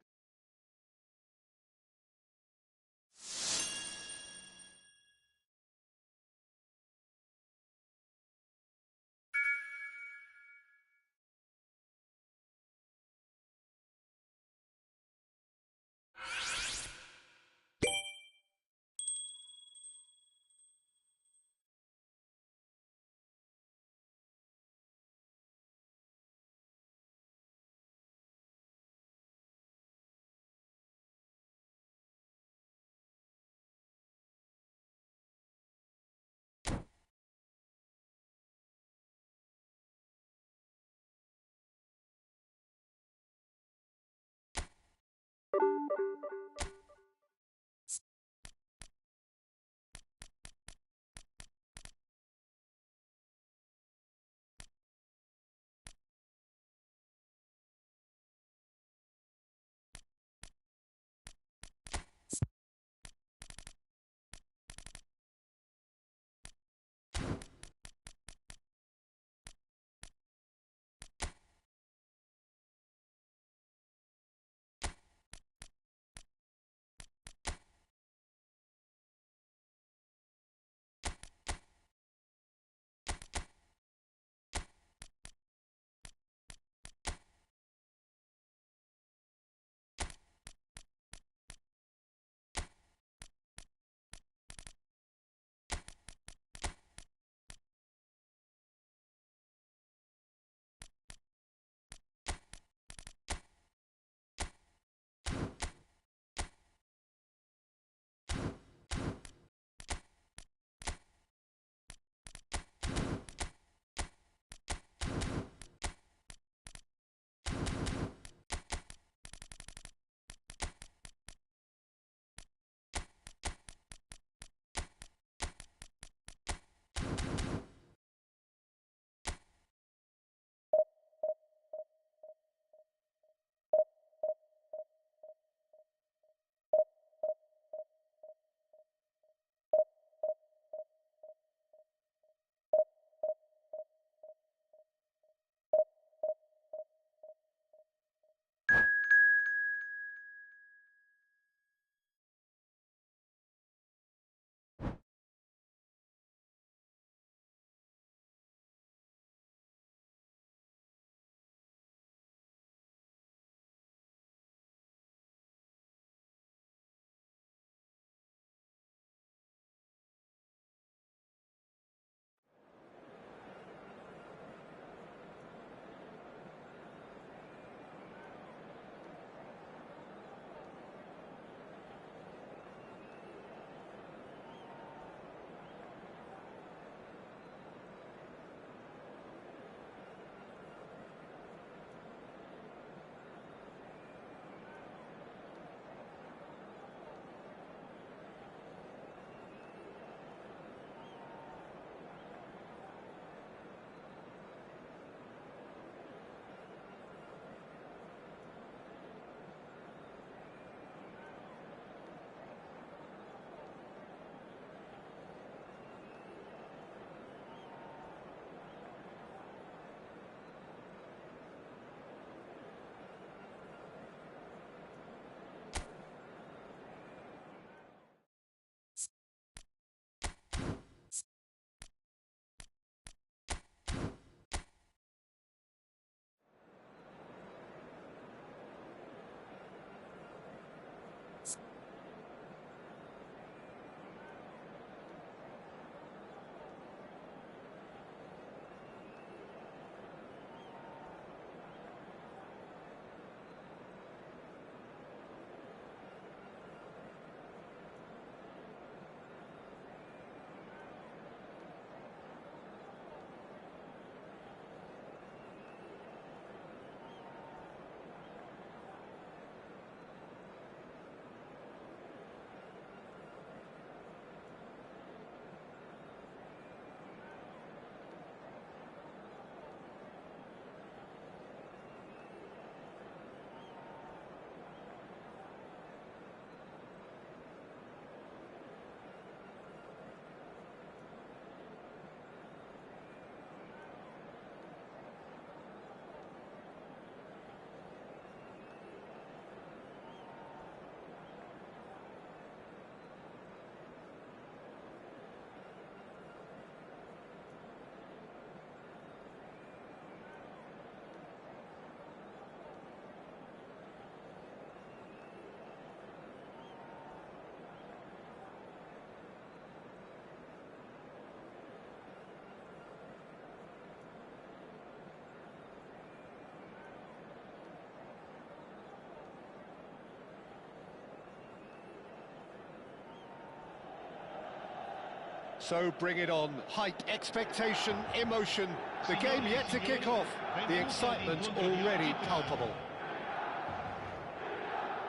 So bring it on. Hype, expectation, emotion. The game yet to kick off. The excitement already palpable.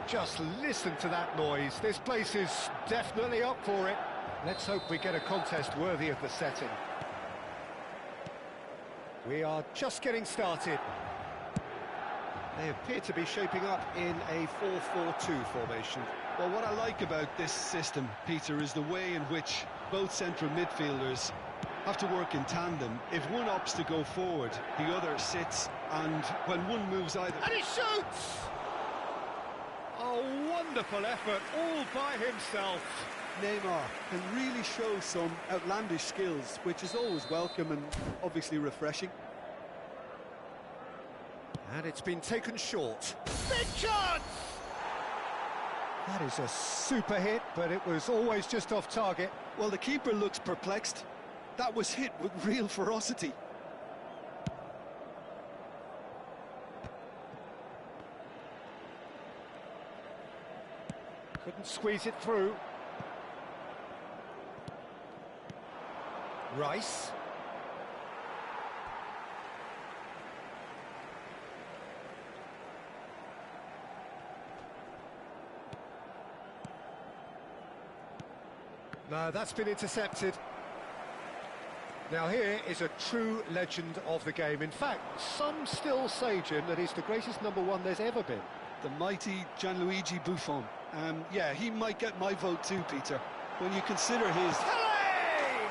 Just listen to that noise. This place is definitely up for it. Let's hope we get a contest worthy of the setting. We are just getting started. They appear to be shaping up in a 4-4-2 formation. Well, what I like about this system, Peter, is the way in which both central midfielders have to work in tandem. If one opts to go forward, the other sits, and when one moves either... And he shoots! A wonderful effort, all by himself. Neymar can really show some outlandish skills, which is always welcome and obviously refreshing. And it's been taken short. Big chance! That is a super hit, but it was always just off target. Well, the keeper looks perplexed. That was hit with real ferocity. Couldn't squeeze it through. Rice. No, that's been intercepted. Now here is a true legend of the game. In fact, some still say, Jim, that he's the greatest #1 there's ever been. The mighty Gianluigi Buffon. Yeah, he might get my vote too, Peter. When you consider his... Hey!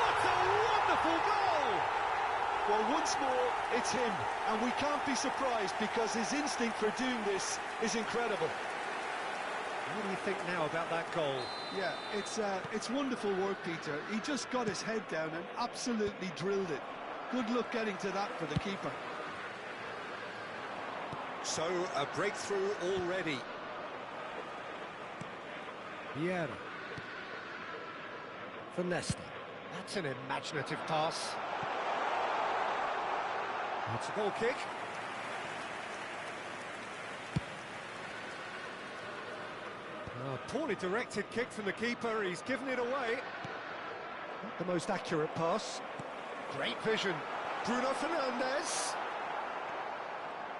What a wonderful goal! Well, once more, it's him. And we can't be surprised because his instinct for doing this is incredible. What do you think now about that goal? Yeah, it's wonderful work, Peter. He just got his head down and absolutely drilled it. Good luck getting to that for the keeper. So, a breakthrough already. Vieira. For Nesta. That's an imaginative pass. That's a goal kick. Poorly directed kick from the keeper, he's given it away. Not the most accurate pass. Great vision. Bruno Fernandes.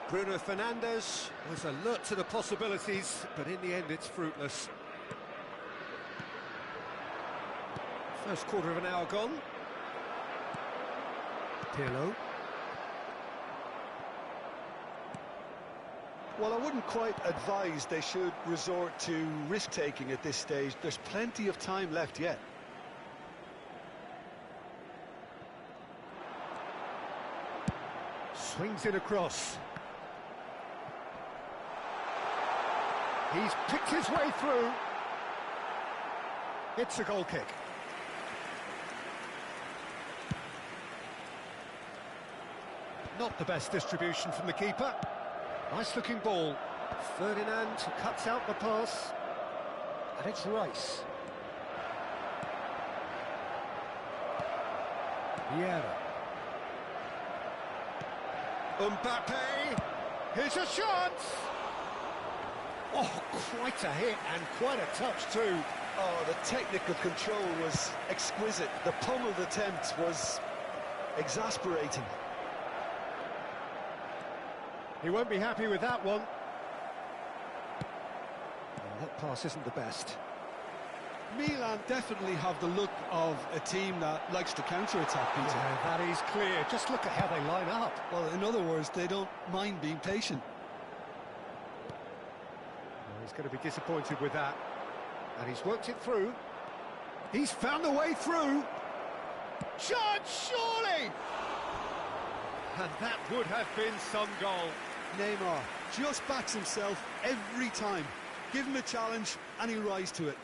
Bruno Fernandes was alert to the possibilities, but in the end it's fruitless. First quarter of an hour gone. Pirlo. Well, I wouldn't quite advise they should resort to risk-taking at this stage. There's plenty of time left yet. Swings it across. He's picked his way through. It's a goal kick. Not the best distribution from the keeper. Nice looking ball. Ferdinand cuts out the pass. And it's Rice. Vieira. Mbappe. Here's a chance. Oh, quite a hit and quite a touch too. Oh, the technical control was exquisite. The pummeled attempt was exasperating. He won't be happy with that one. That pass isn't the best. Milan definitely have the look of a team that likes to counter-attack, Peter. Yeah, that is clear. Just look at how they line up. Well, in other words, they don't mind being patient. Well, he's going to be disappointed with that. And he's worked it through. He's found the way through. Chance, surely! And that would have been some goal. Neymar just backs himself every time. Give him a challenge and he'll rise to it.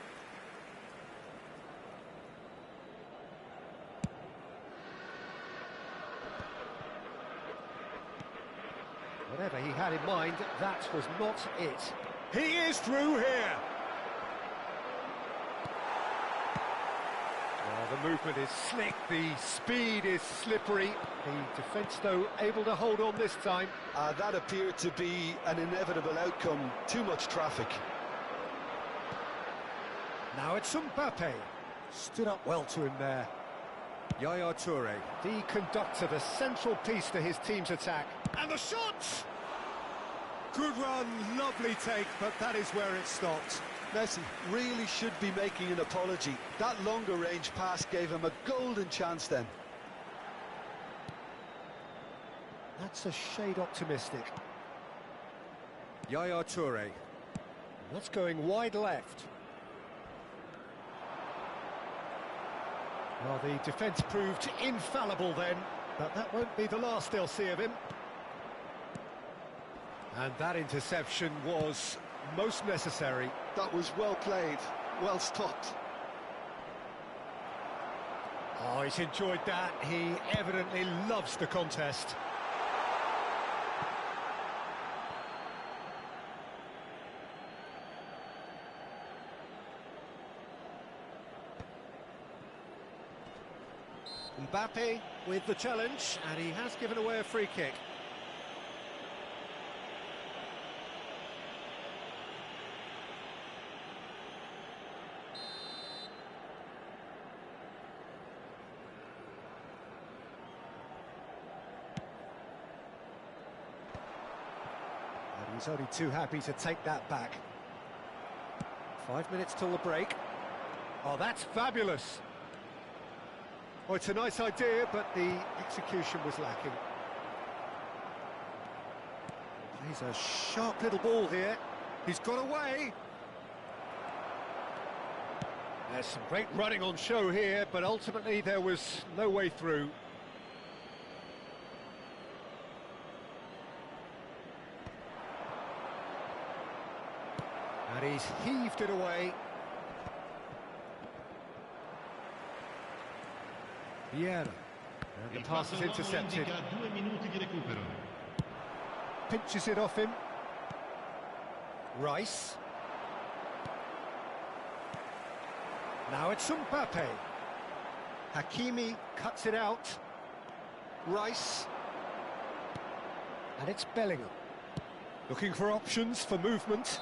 Whatever he had in mind, that was not it. He is through here. Well, the movement is slick, the speed is slippery. The defence, though, able to hold on this time. That appeared to be an inevitable outcome. Too much traffic. Now it's Mbappe. Stood up well to him there. Yaya Toure, the conductor, the central piece to his team's attack. And the shot! Good run, lovely take, but that is where it stopped. Messi really should be making an apology. That longer range pass gave him a golden chance then. That's a shade optimistic. Yaya Toure. That's going wide left. Well, the defence proved infallible then, but that won't be the last they'll see of him. And that interception was most necessary. That was well played, well stopped. Oh, he's enjoyed that. He evidently loves the contest. Mbappe with the challenge, and he has given away a free kick. And he's only too happy to take that back. 5 minutes till the break. Oh, that's fabulous. Well, it's a nice idea, but the execution was lacking. He's a sharp little ball here. He's got away. There's some great running on show here, but ultimately there was no way through. And he's heaved it away. Vieira. And the pass is intercepted. Pinches it off him. Rice. Now it's Mbappe. Hakimi cuts it out. Rice. And it's Bellingham. Looking for options for movement.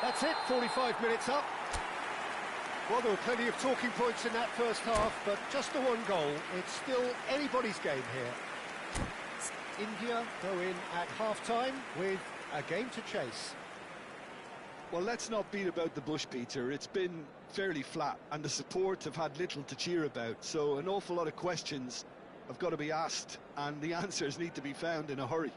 That's it, 45 minutes up. Well, there were plenty of talking points in that first half, but just the one goal. It's still anybody's game here. India go in at half-time with a game to chase. Well, let's not beat about the bush, Peter. It's been fairly flat, and the support have had little to cheer about, so an awful lot of questions have got to be asked, and the answers need to be found in a hurry.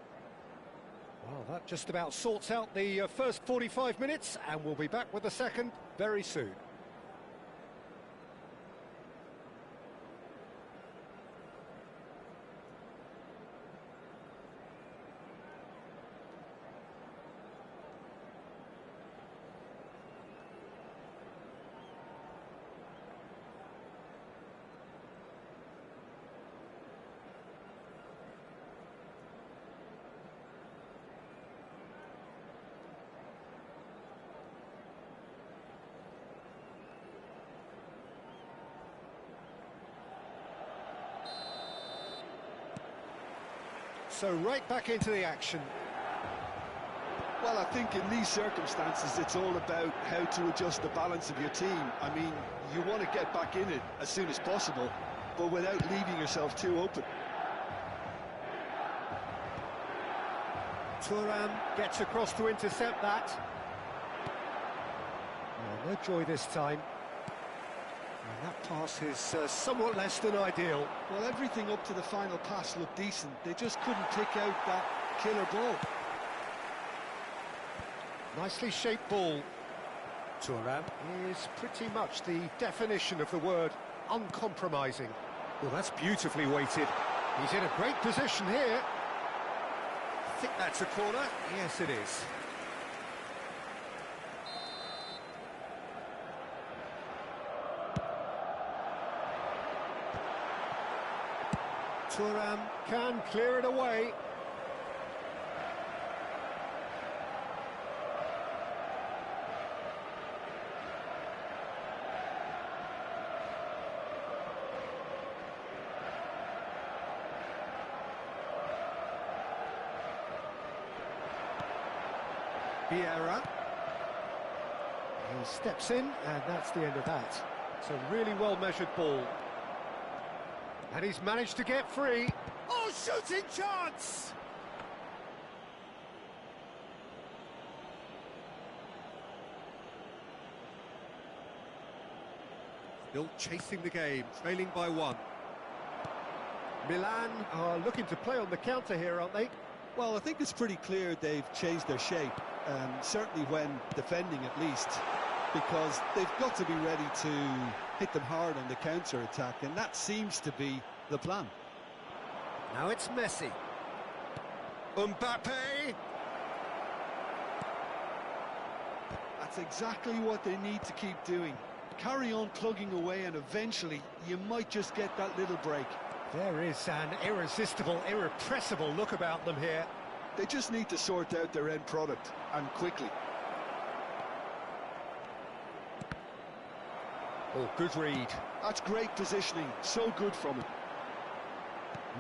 Well, that just about sorts out the first 45 minutes, and we'll be back with the second very soon. So right back into the action. Well, I think in these circumstances, it's all about how to adjust the balance of your team. I mean, you want to get back in it as soon as possible, but without leaving yourself too open. Thuram gets across to intercept that. Oh, no joy this time. And that pass is somewhat less than ideal. Well, everything up to the final pass looked decent. They just couldn't pick out that killer ball. Nicely shaped ball. Thuram is pretty much the definition of the word uncompromising. Well, that's beautifully weighted. He's in a great position here. I think that's a corner. Yes, it is. Thuram can clear it away. Vieira. He steps in, and that's the end of that. It's a really well-measured ball. And he's managed to get free. Oh, shooting chance! Still chasing the game, trailing by 1. Milan are looking to play on the counter here, aren't they? Well, I think it's pretty clear they've changed their shape, certainly when defending at least, because they've got to be ready to hit them hard on the counter-attack, and that seems to be the plan. Now it's Messi. Mbappe! That's exactly what they need to keep doing. Carry on plugging away, and eventually you might just get that little break. There is an irresistible, irrepressible look about them here. They just need to sort out their end product, and quickly. Oh, good read. That's great positioning, so good from him.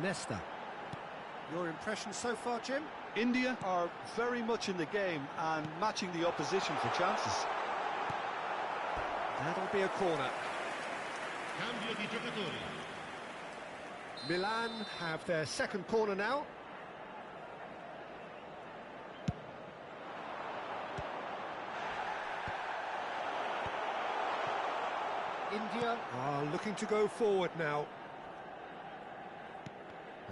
Nesta. Your impression so far, Jim? India are very much in the game and matching the opposition for chances. That'll be a corner. Cambio di giocatori. Milan have their second corner now. India are looking to go forward now.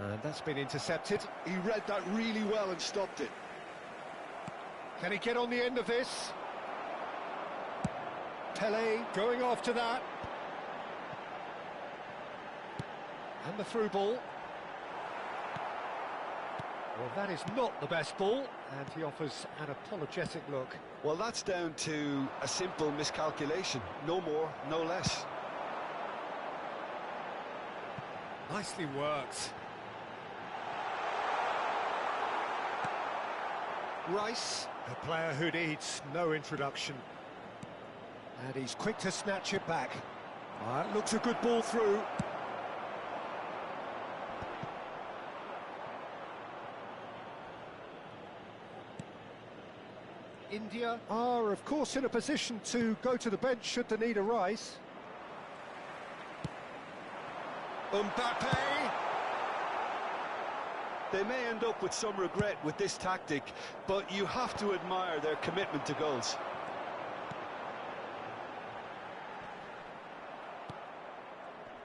And that's been intercepted. He read that really well and stopped it. Can he get on the end of this? Pele going after that. And the through ball. Well, that is not the best ball, and he offers an apologetic look. Well, that's down to a simple miscalculation. No more, no less. Nicely worked. Rice, a player who needs no introduction. And he's quick to snatch it back. That looks a good ball through. India are, of course, in a position to go to the bench should the need arise. Mbappe! They may end up with some regret with this tactic, but you have to admire their commitment to goals.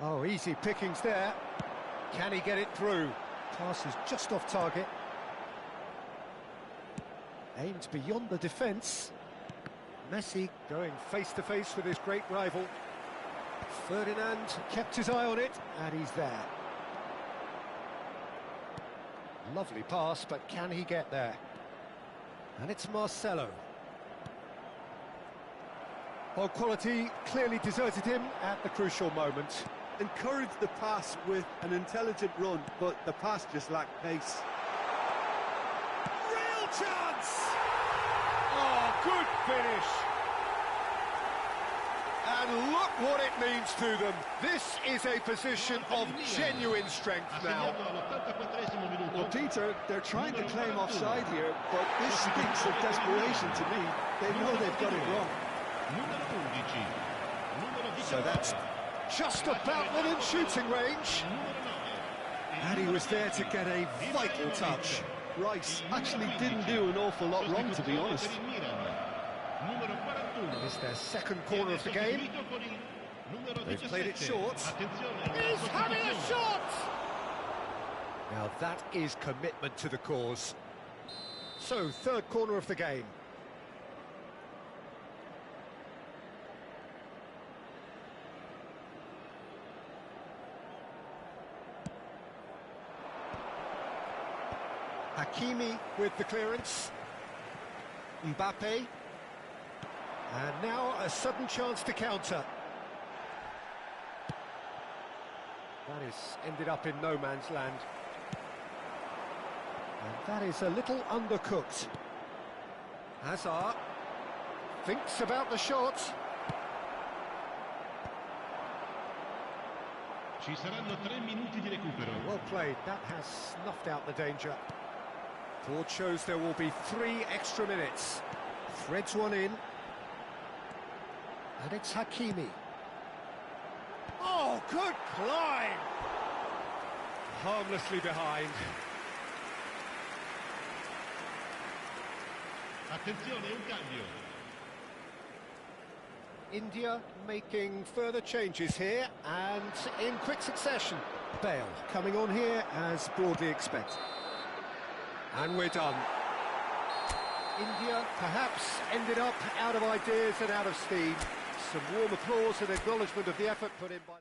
Oh, easy pickings there. Can he get it through? Pass is just off target. Aimed beyond the defence. Messi going face-to-face with his great rival. Ferdinand kept his eye on it, and he's there. Lovely pass, but can he get there? And it's Marcelo. Well, quality clearly deserted him at the crucial moment. Encouraged the pass with an intelligent run, but the pass just lacked pace. Real chance! Oh, good finish! And look what it means to them. This is a position of genuine strength now. Well, Peter, they're trying to claim offside here, but this speaks of desperation to me. They know they've got it wrong. So that's just about within shooting range. And he was there to get a vital touch. Rice actually didn't do an awful lot wrong, to be honest. It is their second corner of the game. They've played it short. He's having a shot! Now that is commitment to the cause. So, third corner of the game. Hakimi with the clearance. Mbappe. And now a sudden chance to counter. That is ended up in no man's land. And that is a little undercooked. Hazard thinks about the shot. Ci saranno 3 minuti di recupero. Well played, that has snuffed out the danger. Board shows there will be 3 extra minutes. Threads one in. And it's Hakimi. good climb! Harmlessly behind. Attenzione, un cambio. India making further changes here, and in quick succession. Bale coming on here as broadly expected. And we're done. India perhaps ended up out of ideas and out of steam. Some warm applause and acknowledgement of the effort put in by...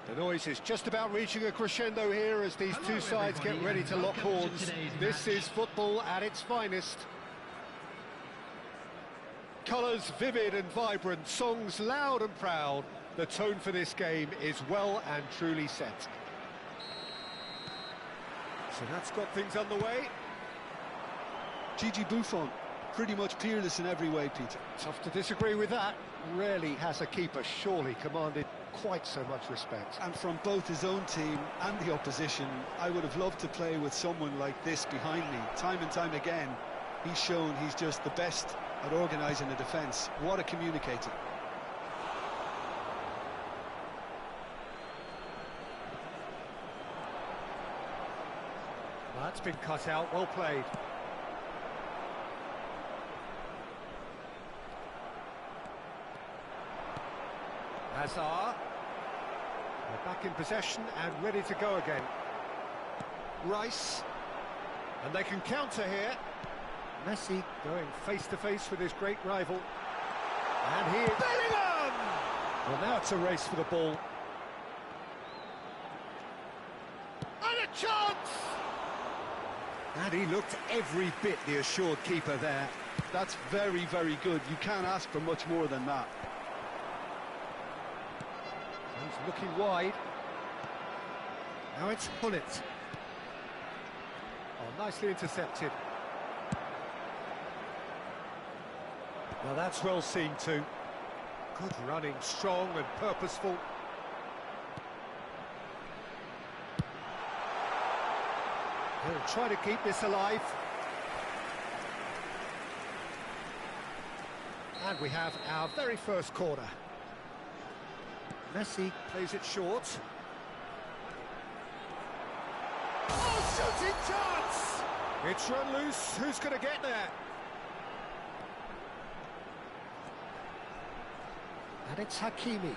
The noise is just about reaching a crescendo here as these two sides get ready to lock horns. This is football at its finest. Colours vivid and vibrant, songs loud and proud. The tone for this game is well and truly set. So that's got things underway. Gigi Buffon, pretty much peerless in every way, Peter. Tough to disagree with that. Rarely has a keeper surely commanded quite so much respect. And from both his own team and the opposition, I would have loved to play with someone like this behind me. Time and time again, he's shown he's just the best at organising a defence. What a communicator. That's been cut out, well played. Hazard. They're back in possession and ready to go again. Rice. And they can counter here. Messi going face-to-face with his great rival. And here... Bellingham! Well, now it's a race for the ball. And a chance! And he looked every bit the assured keeper there. That's very, very good. You can't ask for much more than that. He's looking wide. Now it's Hullet. Oh, nicely intercepted. Well, that's well seen too. Good running, strong and purposeful. He'll try to keep this alive. And we have our very first corner. Messi plays it short. Oh, shooting chance! It's run loose. Who's going to get there? And it's Hakimi.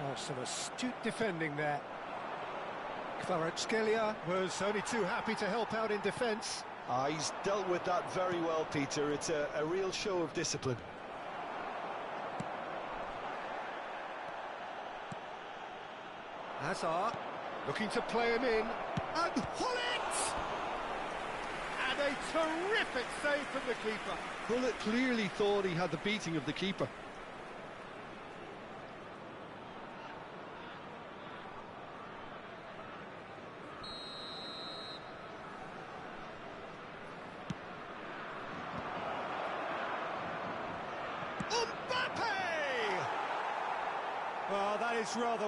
Oh, some astute defending there. Kvaratskhelia was only too happy to help out in defence. He's dealt with that very well, Peter. It's a real show of discipline. Hazard looking to play him in. And Hullet! And a terrific save from the keeper. Hullet clearly thought he had the beating of the keeper. Mbappe! Well, that is rather